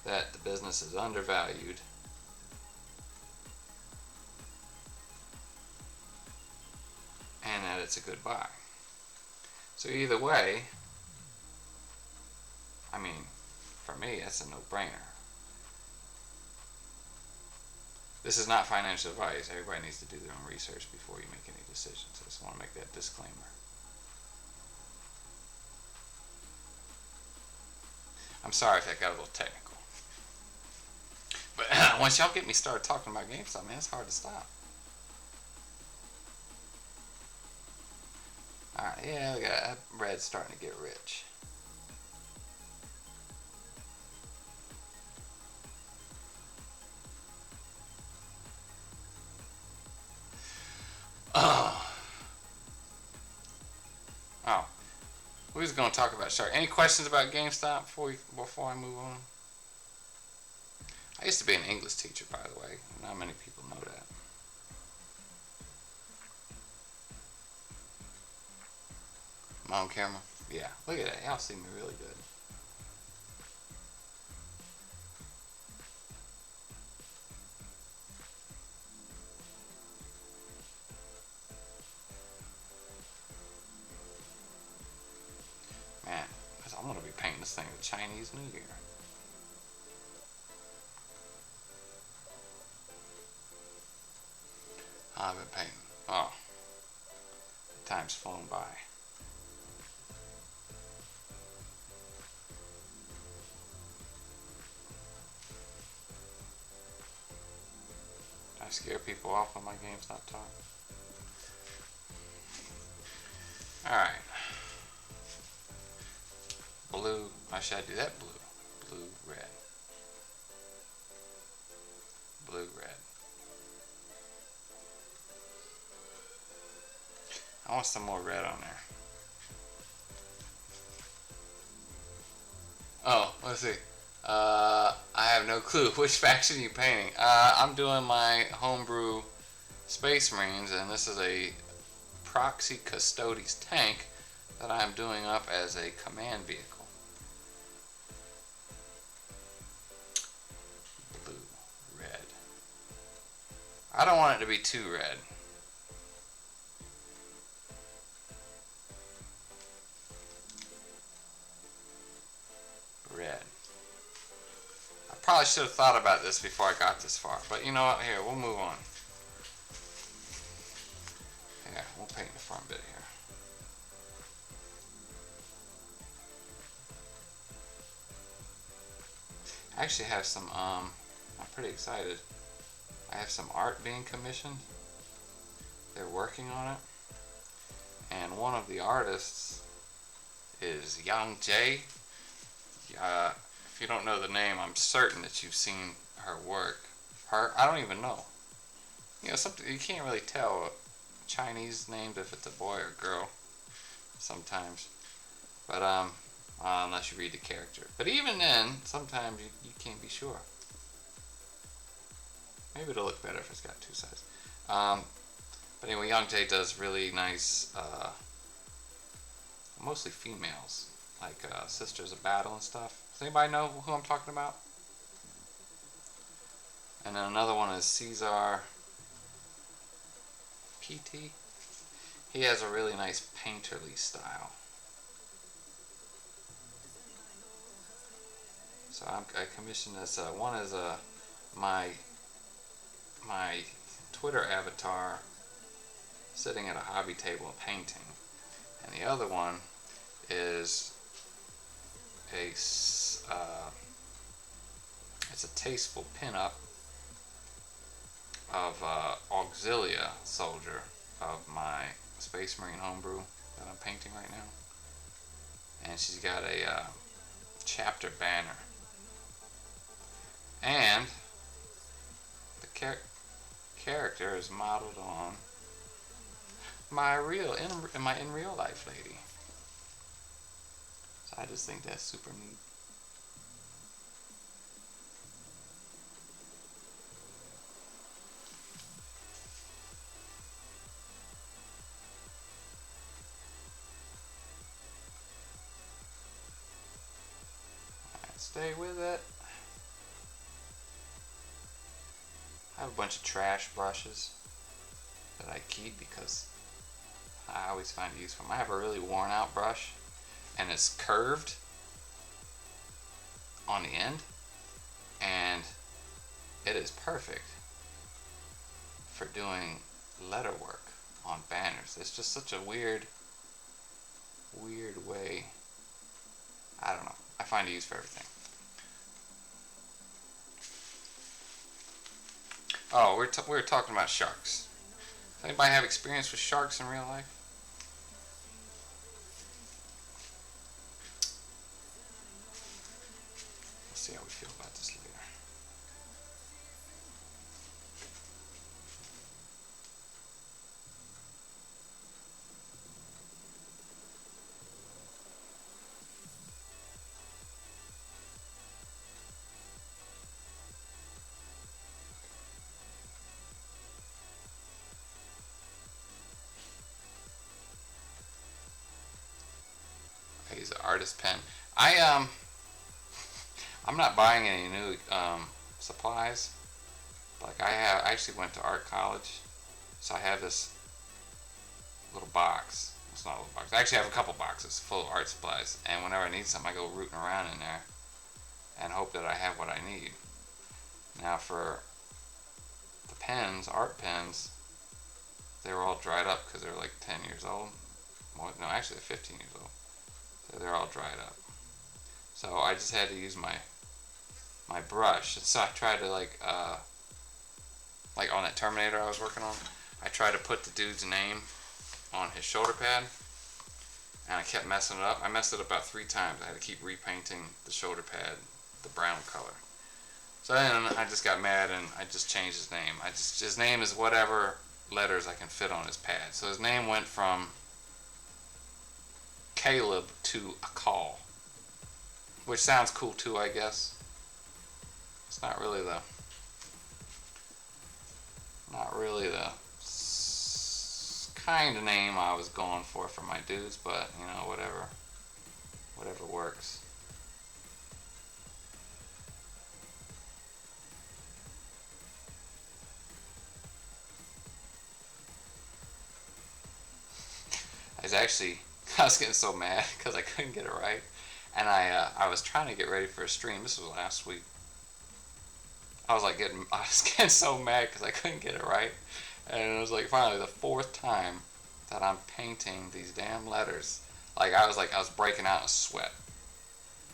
that the business is undervalued, and that it's a good buy. So either way, for me, that's a no-brainer. This is not financial advice. Everybody needs to do their own research before you make any decisions. I just want to make that disclaimer. I'm sorry if that got a little technical. But once y'all get me started talking about GameStop, man, it's hard to stop. Alright, yeah, look at that. Red's starting to get rich. Oh, we was going to talk about Shark. Any questions about GameStop before I move on? I used to be an English teacher, by the way. Not many people know that. My own camera? Yeah, look at that. Y'all see me really good. Man, I'm going to be painting this thing with Chinese New Year. I've been painting. Oh, time's flown by. I scare people off on my GameStop talk. Alright. Blue. Why should I do that? Blue. Blue, red. Blue, red. I want some more red on there. Oh, let's see. I have no clue. Which faction are you painting? I'm doing my homebrew Space Marines, and this is a Proxy Custodes tank that I'm doing up as a command vehicle. Blue, red. I don't want it to be too red. Red. I probably should have thought about this before I got this far, but you know what? Here, we'll move on. Yeah, we'll paint the front bit here. I actually have some, I'm pretty excited. I have some art being commissioned. They're working on it. And one of the artists is Yang Jae. If you don't know the name, I'm certain that you've seen her work. I don't even know. You know, something you can't really tell Chinese names if it's a boy or girl sometimes. But unless you read the character. But even then, sometimes you can't be sure. Maybe it'll look better if it's got two sides. But anyway, Yang Jae does really nice, mostly females, like Sisters of Battle and stuff. Does anybody know who I'm talking about? And then another one is Caesar PT. He has a really nice painterly style. So I commissioned this. One is my Twitter avatar sitting at a hobby table and painting, and the other one is it's a tasteful pinup of Auxilia soldier of my Space Marine homebrew that I'm painting right now, and she's got a chapter banner, and the character is modeled on my in real life lady. So I just think that's super neat. Alright, stay with it. I have a bunch of trash brushes that I keep because I always find it useful. I have a really worn out brush and it's curved on the end and it is perfect for doing letter work on banners. It's just such a weird way. I don't know. I find a use for everything. Oh, we were talking about sharks. Does anybody have experience with sharks in real life? Let's see how we feel about this later. I use an artist pen. I'm not buying any new supplies. Like I actually went to art college, so I have this little box. It's not a little box. I actually have a couple boxes full of art supplies, and whenever I need something, I go rooting around in there and hope that I have what I need. Now for the pens, art pens, they were all dried up because they were like 10 years old. Well, no, actually they're 15 years old. So they're all dried up. So I just had to use my brush. So I tried to like on that Terminator I was working on, I tried to put the dude's name on his shoulder pad, and I kept messing it up. I messed it up about 3 times. I had to keep repainting the shoulder pad the brown color. So then I just got mad and I just changed his name. His name is whatever letters I can fit on his pad. So his name went from Caleb to a call, which sounds cool too, I guess. It's not really the kind of name I was going for my dudes, but you know, whatever works. I was getting so mad because I couldn't get it right, and I was trying to get ready for a stream. This was last week. I was getting so mad because I couldn't get it right, and it was like finally the 4th time that I'm painting these damn letters. I was breaking out in sweat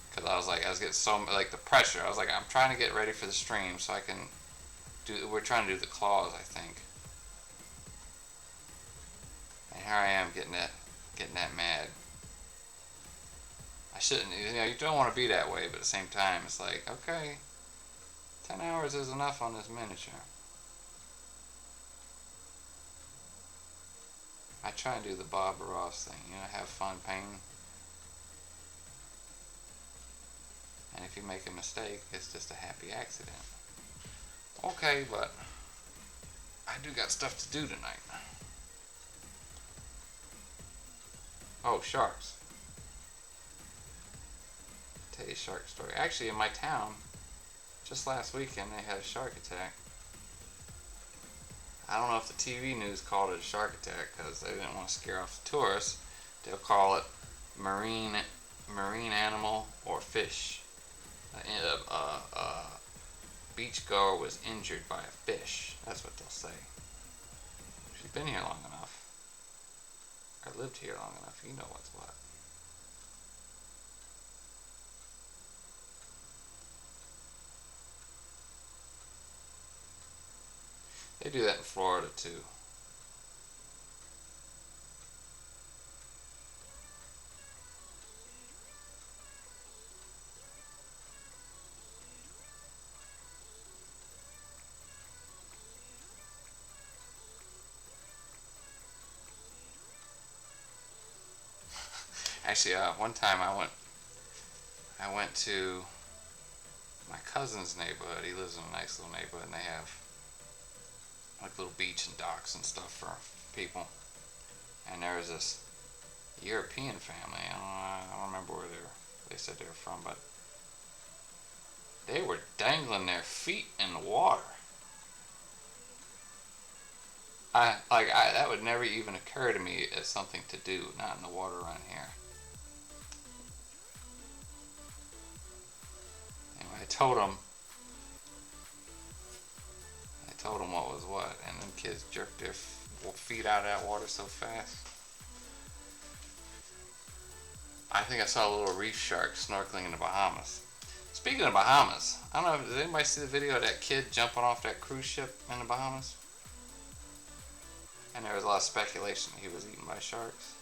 because I was getting so like the pressure. I was like, I'm trying to get ready for the stream so I can do. We're trying to do the claws, I think, and here I am getting that mad. I shouldn't. You know, you don't want to be that way, but at the same time, it's like, okay, 10 hours is enough on this miniature. I try and do the Bob Ross thing, you know, have fun painting. And if you make a mistake, it's just a happy accident. Okay, but I do got stuff to do tonight. Oh, sharks. I'll tell you a shark story. Actually, in my town, just last weekend, they had a shark attack. I don't know if the TV news called it a shark attack because they didn't want to scare off the tourists. They'll call it marine animal or fish. A beachgoer was injured by a fish. That's what they'll say. If you've been here long enough, or lived here long enough, you know what's what. They do that in Florida too. Actually, one time I went to my cousin's neighborhood. He lives in a nice little neighborhood, and they have like little beach and docks and stuff for people. And there was this European family. I don't remember where they said they were from, but they were dangling their feet in the water. That would never even occur to me as something to do, not in the water around here. Anyway, I told told them what was what, and them kids jerked their feet out of that water so fast. I think I saw a little reef shark snorkeling in the Bahamas. Speaking of Bahamas, I don't know, did anybody see the video of that kid jumping off that cruise ship in the Bahamas? And there was a lot of speculation that he was eaten by sharks.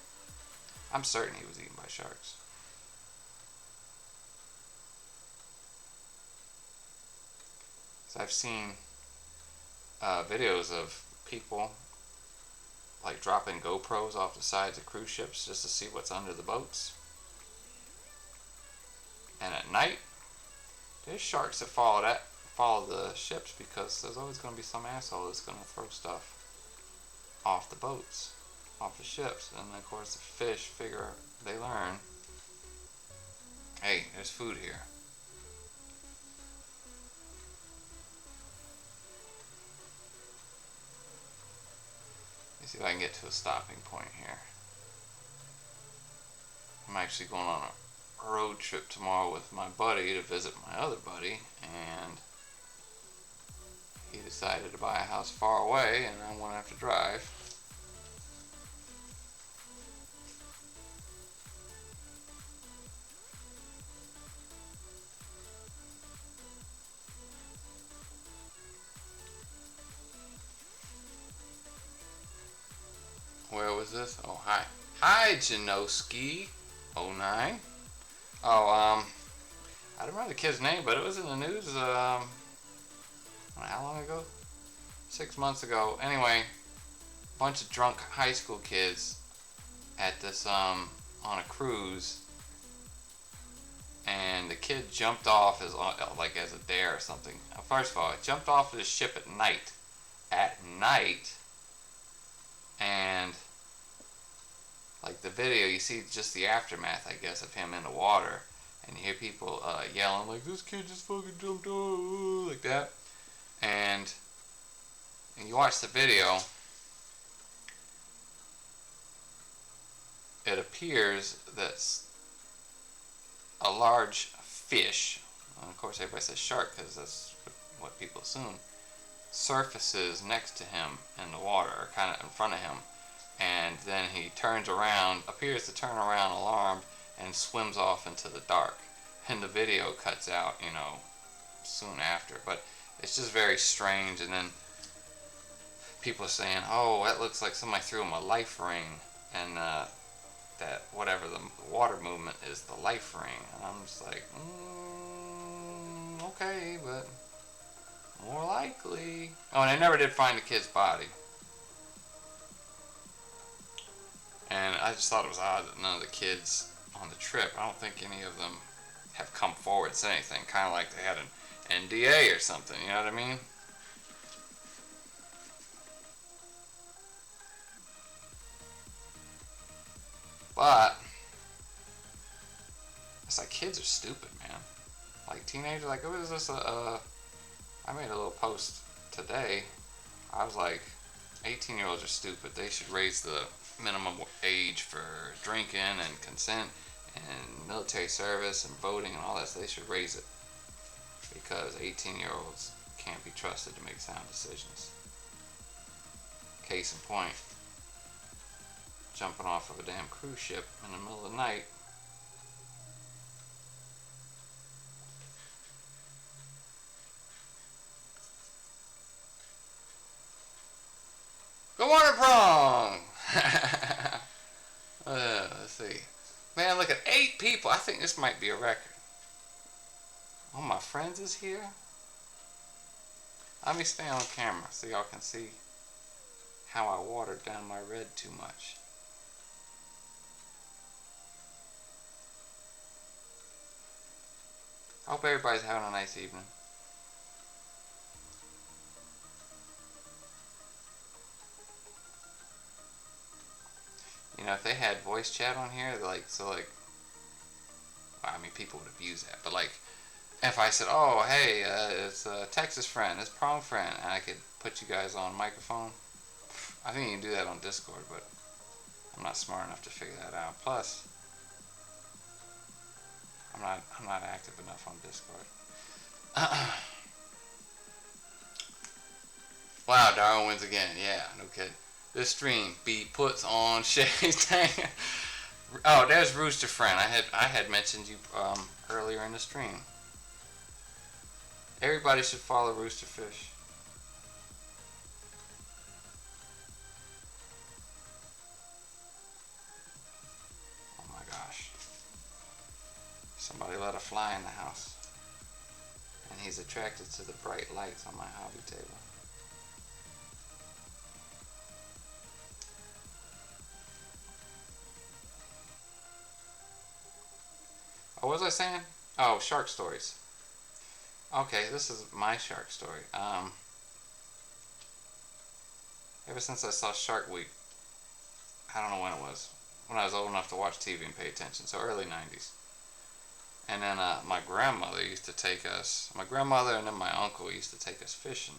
I'm certain he was eaten by sharks. So I've seen videos of people like dropping GoPros off the sides of cruise ships just to see what's under the boats. And at night, there's sharks that follow the ships because there's always going to be some asshole that's going to throw stuff off the boats, off the ships. And of course the fish figure, they learn, hey, there's food here. Let me see if I can get to a stopping point here. I'm actually going on a road trip tomorrow with my buddy to visit my other buddy, and he decided to buy a house far away and I won't have to drive. Where was this? Oh, hi. Hi, Janoski 09. Oh, I don't remember the kid's name, but it was in the news, how long ago? 6 months ago. Anyway, a bunch of drunk high school kids at this, on a cruise, and the kid jumped off as a dare or something. First of all, it jumped off of the ship at night. And like the video, you see just the aftermath, I guess, of him in the water, and you hear people yelling like, "This kid just fucking jumped off," like that. And you watch the video, it appears that a large fish, and of course everybody says shark because that's what people assume, surfaces next to him in the water, or kind of in front of him, and then he turns around, appears to turn around alarmed, and swims off into the dark. And the video cuts out, soon after. But it's just very strange. And then people are saying, "Oh, that looks like somebody threw him a life ring," and that whatever the water movement is the life ring. And I'm just like, okay, but more likely. Oh, and they never did find the kid's body. And I just thought it was odd that none of the kids on the trip, I don't think any of them have come forward and said anything. Kind of like they had an NDA or something, you know what I mean? But it's like kids are stupid, man. Like teenagers, like what is this? I made a little post today. I was like, 18-year-olds are stupid. They should raise the minimum age for drinking and consent and military service and voting and all that. So they should raise it because 18-year-olds can't be trusted to make sound decisions. Case in point, jumping off of a damn cruise ship in the middle of the night. Good morning, Prong! Let's see. Man, look at 8 people. I think this might be a record. All my friends is here. Let me stay on camera so y'all can see how I watered down my red too much. I hope everybody's having a nice evening. If they had voice chat on here, well, I mean, people would abuse that, but like, if I said, "Oh, hey, it's a Texas friend, it's Prong friend," and I could put you guys on microphone, I think you can do that on Discord, but I'm not smart enough to figure that out. Plus, I'm not active enough on Discord. Wow, Darwin wins again. Yeah, no kidding. This stream, B puts on shades. Oh, there's Rooster Friend. I had mentioned you earlier in the stream. Everybody should follow Rooster Fish. Oh my gosh. Somebody let a fly in the house. And he's attracted to the bright lights on my hobby table. Oh, what was I saying? Oh, shark stories. Okay, this is my shark story. Ever since I saw Shark Week, I don't know when it was, when I was old enough to watch TV and pay attention, so early 90s. And then my grandmother used to take us, my grandmother and then my uncle used to take us fishing.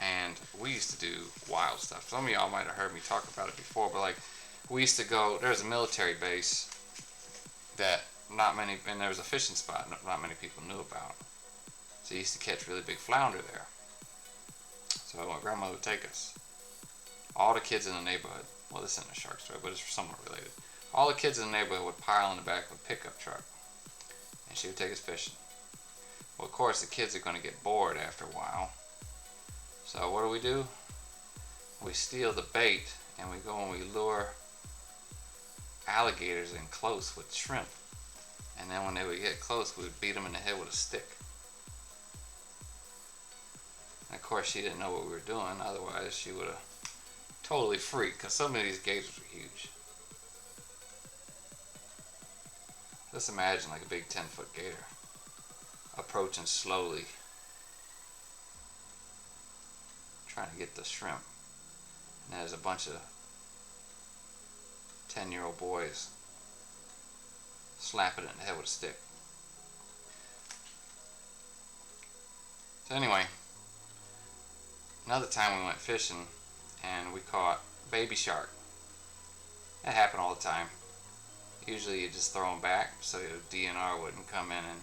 And we used to do wild stuff. Some of y'all might have heard me talk about it before, but like we used to go, there's a military base that not many, and there was a fishing spot not many people knew about. So you used to catch really big flounder there. So my grandmother would take us. All the kids in the neighborhood, well, this isn't a shark story, but it's somewhat related. All the kids in the neighborhood would pile in the back of a pickup truck, and she would take us fishing. Well, of course, the kids are going to get bored after a while. So what do? We steal the bait, and we go and we lure alligators in close with shrimp. And then when they would get close, we would beat them in the head with a stick. And of course, she didn't know what we were doing. Otherwise, she would have totally freaked, because some of these gators were huge. Just imagine like a big 10-foot gator approaching slowly, trying to get the shrimp. And there's a bunch of 10-year-old boys slapping it in the head with a stick. So anyway, another time we went fishing and we caught baby shark. That happened all the time. Usually you just throw them back so your DNR wouldn't come in and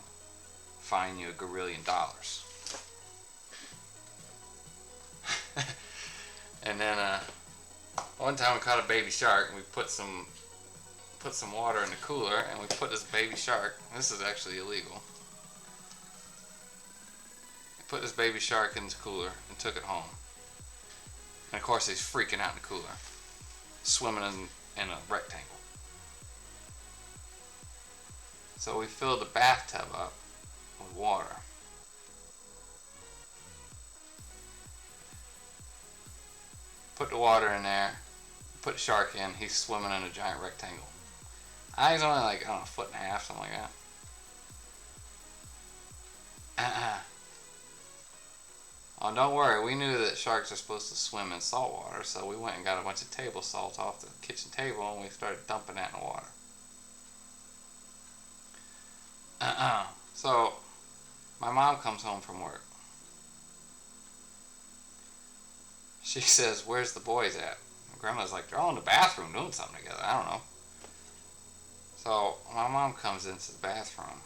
fine you $1 gazillion. And then one time we caught a baby shark and we put some water in the cooler and we put this baby shark, this is actually illegal, we put this baby shark in the cooler and took it home. And of course he's freaking out in the cooler, swimming in a rectangle. So we filled the bathtub up with water. Put the water in there, put the shark in, he's swimming in a giant rectangle. He's only like, I don't know, a foot and a half, something like that. Oh, don't worry, we knew that sharks are supposed to swim in salt water, so we went and got a bunch of table salt off the kitchen table and we started dumping that in the water. So, my mom comes home from work. She says, "Where's the boys at?" My grandma's like, "They're all in the bathroom doing something together. I don't know." So, my mom comes into the bathroom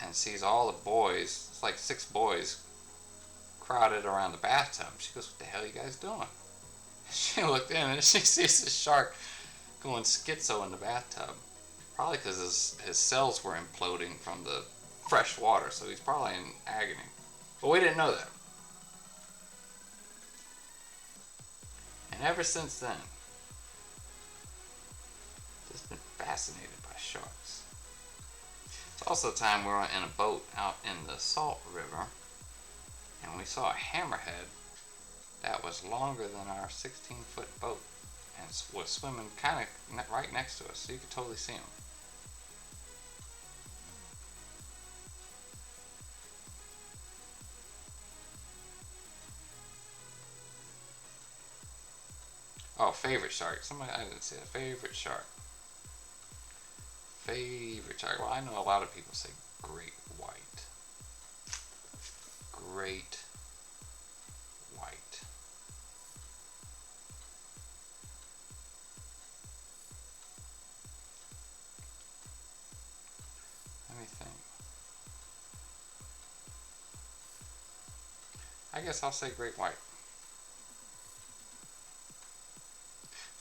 and sees all the boys, it's like 6 boys, crowded around the bathtub. She goes, "What the hell are you guys doing?" She looked in and she sees the shark going schizo in the bathtub. Probably because his cells were imploding from the fresh water, so he's probably in agony. But we didn't know that. And ever since then, I've just been fascinated by sharks. It's also a time we were in a boat out in the Salt River, and we saw a hammerhead that was longer than our 16-foot boat and was swimming kind of right next to us, so you could totally see him. Oh, favorite shark. Somebody, I didn't say a favorite shark. Favorite shark. Well, I know a lot of people say great white. Great white. Let me think. I guess I'll say great white.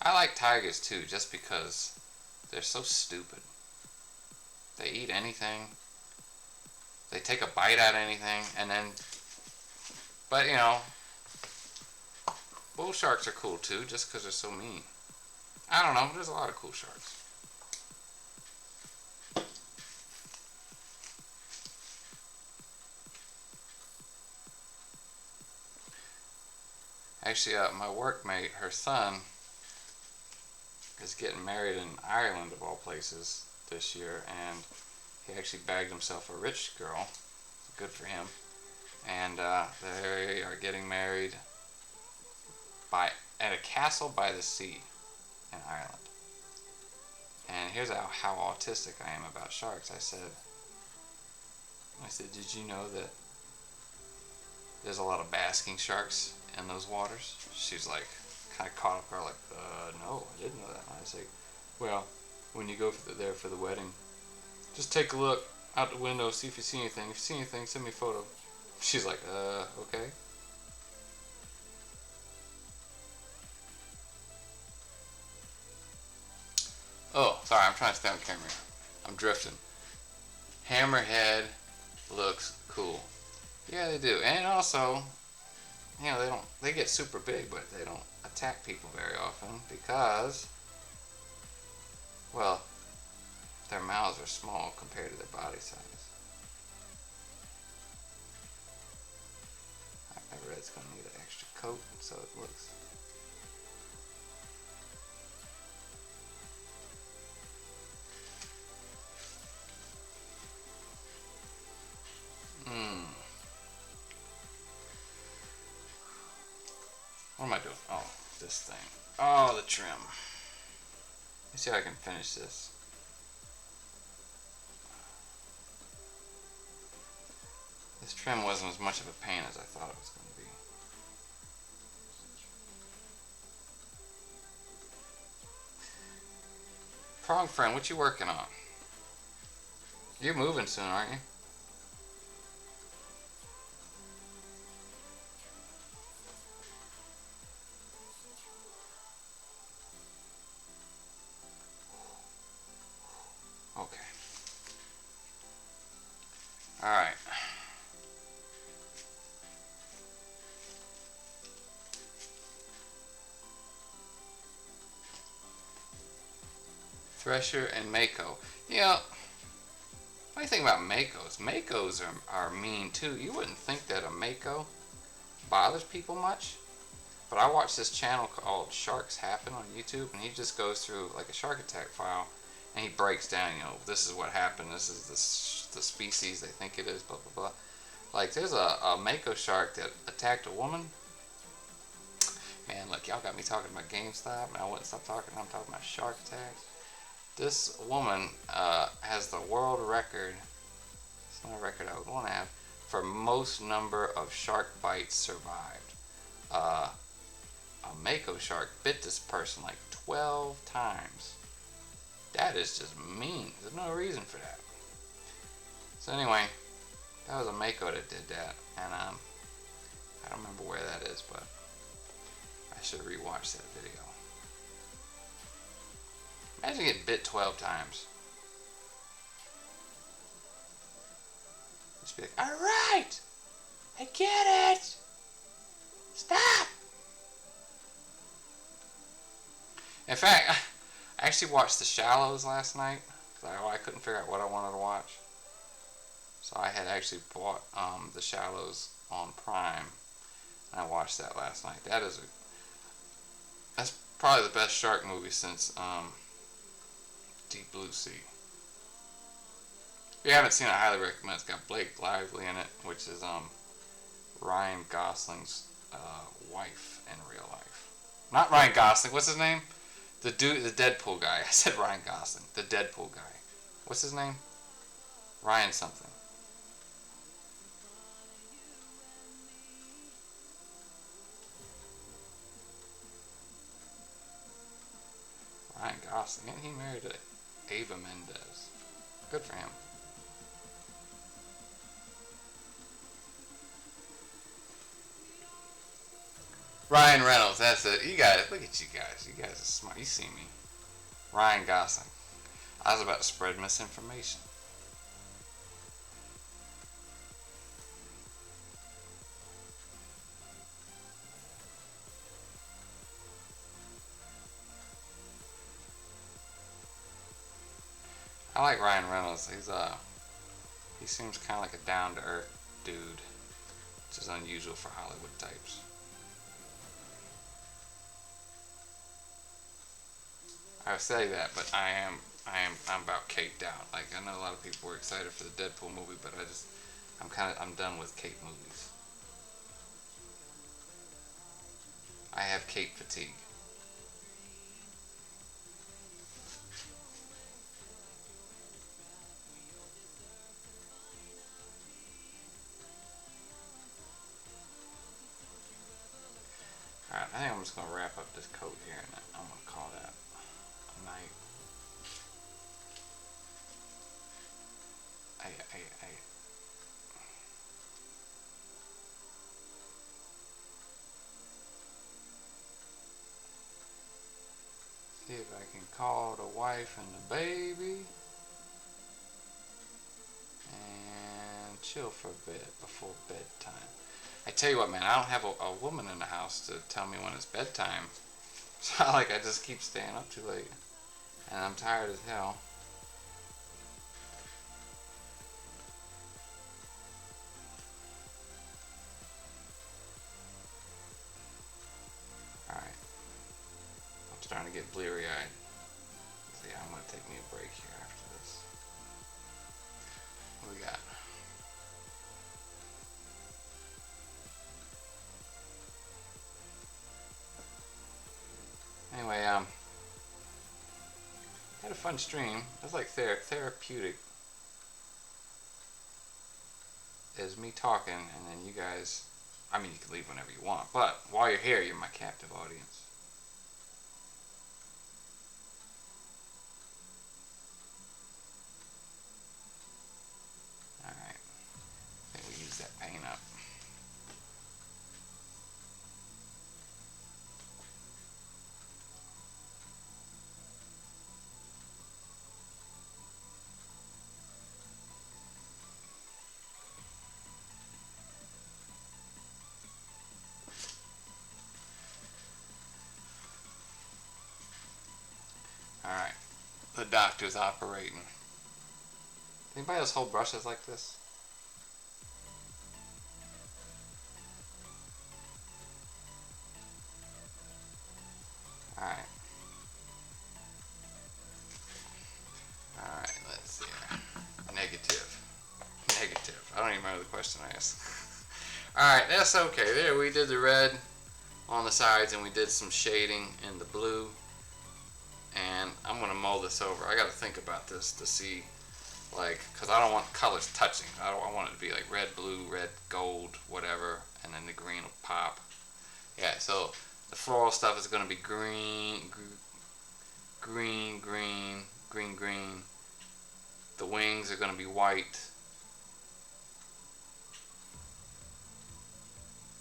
I like tigers too, just because they're so stupid. They eat anything. They take a bite at anything, and then, but you know, bull sharks are cool too, just because they're so mean. I don't know, there's a lot of cool sharks. Actually, my workmate, her son, is getting married in Ireland of all places this year, and he actually bagged himself a rich girl. Good for him. And they are getting married at a castle by the sea in Ireland. And here's how autistic I am about sharks. I said, did you know that there's a lot of basking sharks in those waters? She's like, kind of caught up her, like, no, I didn't know that. And I was like, well, when you go there for the wedding, just take a look out the window, see if you see anything. If you see anything, send me a photo. She's like, okay. Oh, sorry, I'm trying to stay on camera. I'm drifting. Hammerhead looks cool. Yeah, they do. And also, you know, they get super big, but they don't attack people very often because, well, their mouths are small compared to their body size. That red's going to need an extra coat so it looks. What am I doing? Oh, this thing. Oh, the trim. Let's see how I can finish this. This trim wasn't as much of a pain as I thought it was going to be. Prong friend, what you working on? You're moving soon, aren't you? Okay. Alright. Thresher and Mako. You know, funny thing about Makos are mean too. You wouldn't think that a Mako bothers people much, but I watch this channel called Sharks Happen on YouTube, and he just goes through like a shark attack file, and he breaks down, you know, this is what happened, this is the species they think it is, blah blah blah. Like there's a Mako shark that attacked a woman. Man, look, y'all got me talking about GameStop, and I wouldn't stop talking. I'm talking about shark attacks. This woman has the world record. It's not a record I would want to have for most number of shark bites survived. A Mako shark bit this person like 12 times. That is just mean. There's no reason for that. So anyway, that was a Mako that did that, and I don't remember where that is, but I should rewatch that video. Imagine getting bit 12 times. Just be like, alright! I get it! Stop! In fact, I actually watched The Shallows last night. I couldn't figure out what I wanted to watch. So I had actually bought The Shallows on Prime. And I watched that last night. That's probably the best shark movie since Deep Blue Sea. If you haven't seen it, I highly recommend it. It's got Blake Lively in it, which is Ryan Gosling's wife in real life. Not Ryan Gosling. What's his name? The Deadpool guy. I said Ryan Gosling. The Deadpool guy. What's his name? Ryan something. Ryan Gosling. And he married Ava Mendez. Good for him. Ryan Reynolds, that's it. You guys, look at you guys. You guys are smart. You see me. Ryan Gosling. I was about to spread misinformation. I like Ryan Reynolds. He seems kind of like a down to earth dude, which is unusual for Hollywood types. I say that, but I'm about caked out. Like I know a lot of people were excited for the Deadpool movie, but I'm done with Kate movies. I have Kate fatigue. All right, I think I'm just gonna wrap up this coat here, and I'm gonna call that a night. I see if I can call the wife and the baby and chill for a bit before bedtime. I tell you what, man, I don't have a woman in the house to tell me when it's bedtime. So like I just keep staying up too late, and I'm tired as hell. All right, I'm starting to get bleary-eyed. So yeah, I'm gonna take me a break here after this. What we got? Anyway, had a fun stream. It was like therapeutic. Is me talking, and then you guys. I mean, you can leave whenever you want, but while you're here, you're my captive audience. All right, I think we use that paint up. All right, the doctor's operating. Anybody else hold brushes like this? All right. All right, let's see. Negative. Negative. I don't even remember the question I asked. All right, that's okay. There, we did the red on the sides, and we did some shading in the blue. And I'm gonna mull this over. I gotta think about this to see, like, cause I don't want colors touching. I want it to be like red, blue, red, gold, whatever, and then the green will pop. Yeah. So the floral stuff is gonna be green, green, green, green, green. The wings are gonna be white.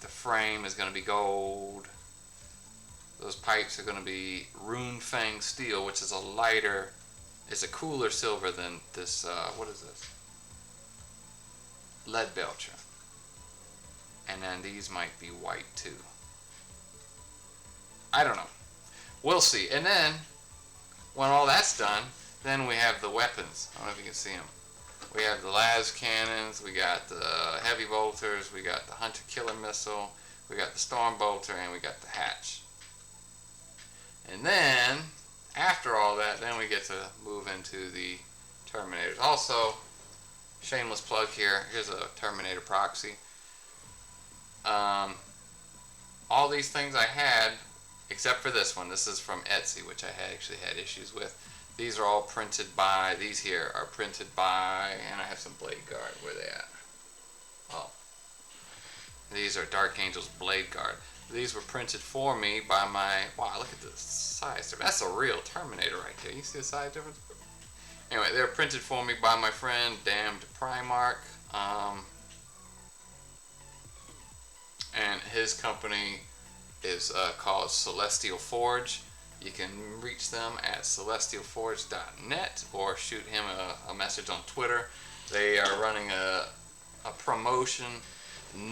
The frame is gonna be gold. Those pipes are going to be Rune Fang steel, which is a lighter, it's a cooler silver than this, what is this? Lead Belcher. And then these might be white too. I don't know. We'll see. And then, when all that's done, then we have the weapons. I don't know if you can see them. We have the las cannons, we got the heavy bolters, we got the hunter killer missile, we got the storm bolter, and we got the hatch. And then, after all that, then we get to move into the Terminators. Also, shameless plug here, here's a Terminator proxy. All these things I had, except for this one, this is from Etsy, which I actually had issues with. These are all printed by, these here are printed by, and I have some Blade Guard, where they at? Oh. These are Dark Angel's Blade Guard. These were printed for me by my, wow, look at the size. That's a real Terminator right there. You see the size difference? Anyway, they're printed for me by my friend, Damned Primark. And his company is called Celestial Forge. You can reach them at celestialforge.net or shoot him a message on Twitter. They are running a promotion.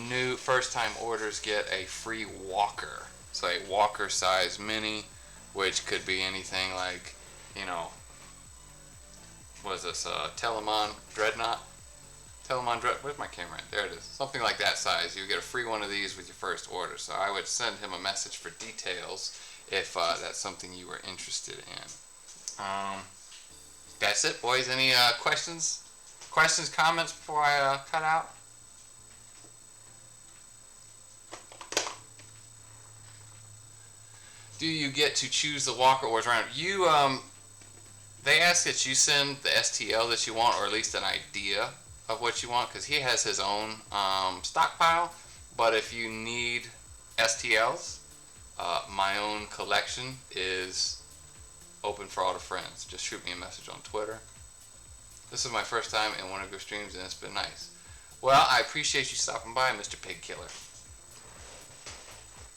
New first-time orders get a free walker. So a walker size mini, which could be anything like, you know, what is this, Telemon Dreadnought? Where's my camera at? There it is. Something like that size. You get a free one of these with your first order. So I would send him a message for details if that's something you were interested in. That's it, boys. Any questions? Comments before I cut out? Do you get to choose the walker orders around? They ask that you send the STL that you want, or at least an idea of what you want, because he has his own stockpile. But if you need STLs, my own collection is open for all the friends. Just shoot me a message on Twitter. This is my first time in one of your streams, and it's been nice. Well, I appreciate you stopping by, Mr. Pig Killer.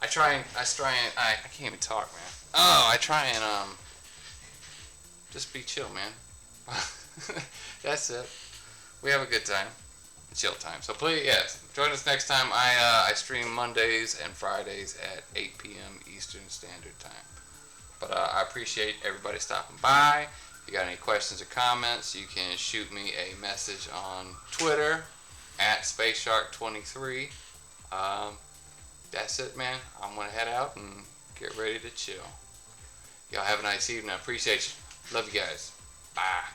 I can't even talk, man. Oh, I try and just be chill, man. That's it. We have a good time, chill time. So please, yes, join us next time. I stream Mondays and Fridays at 8 p.m. Eastern Standard Time. But I appreciate everybody stopping by. If you got any questions or comments, you can shoot me a message on Twitter at SpaceShark23. That's it, man. I'm gonna head out and get ready to chill. Y'all have a nice evening. I appreciate you. Love you guys. Bye.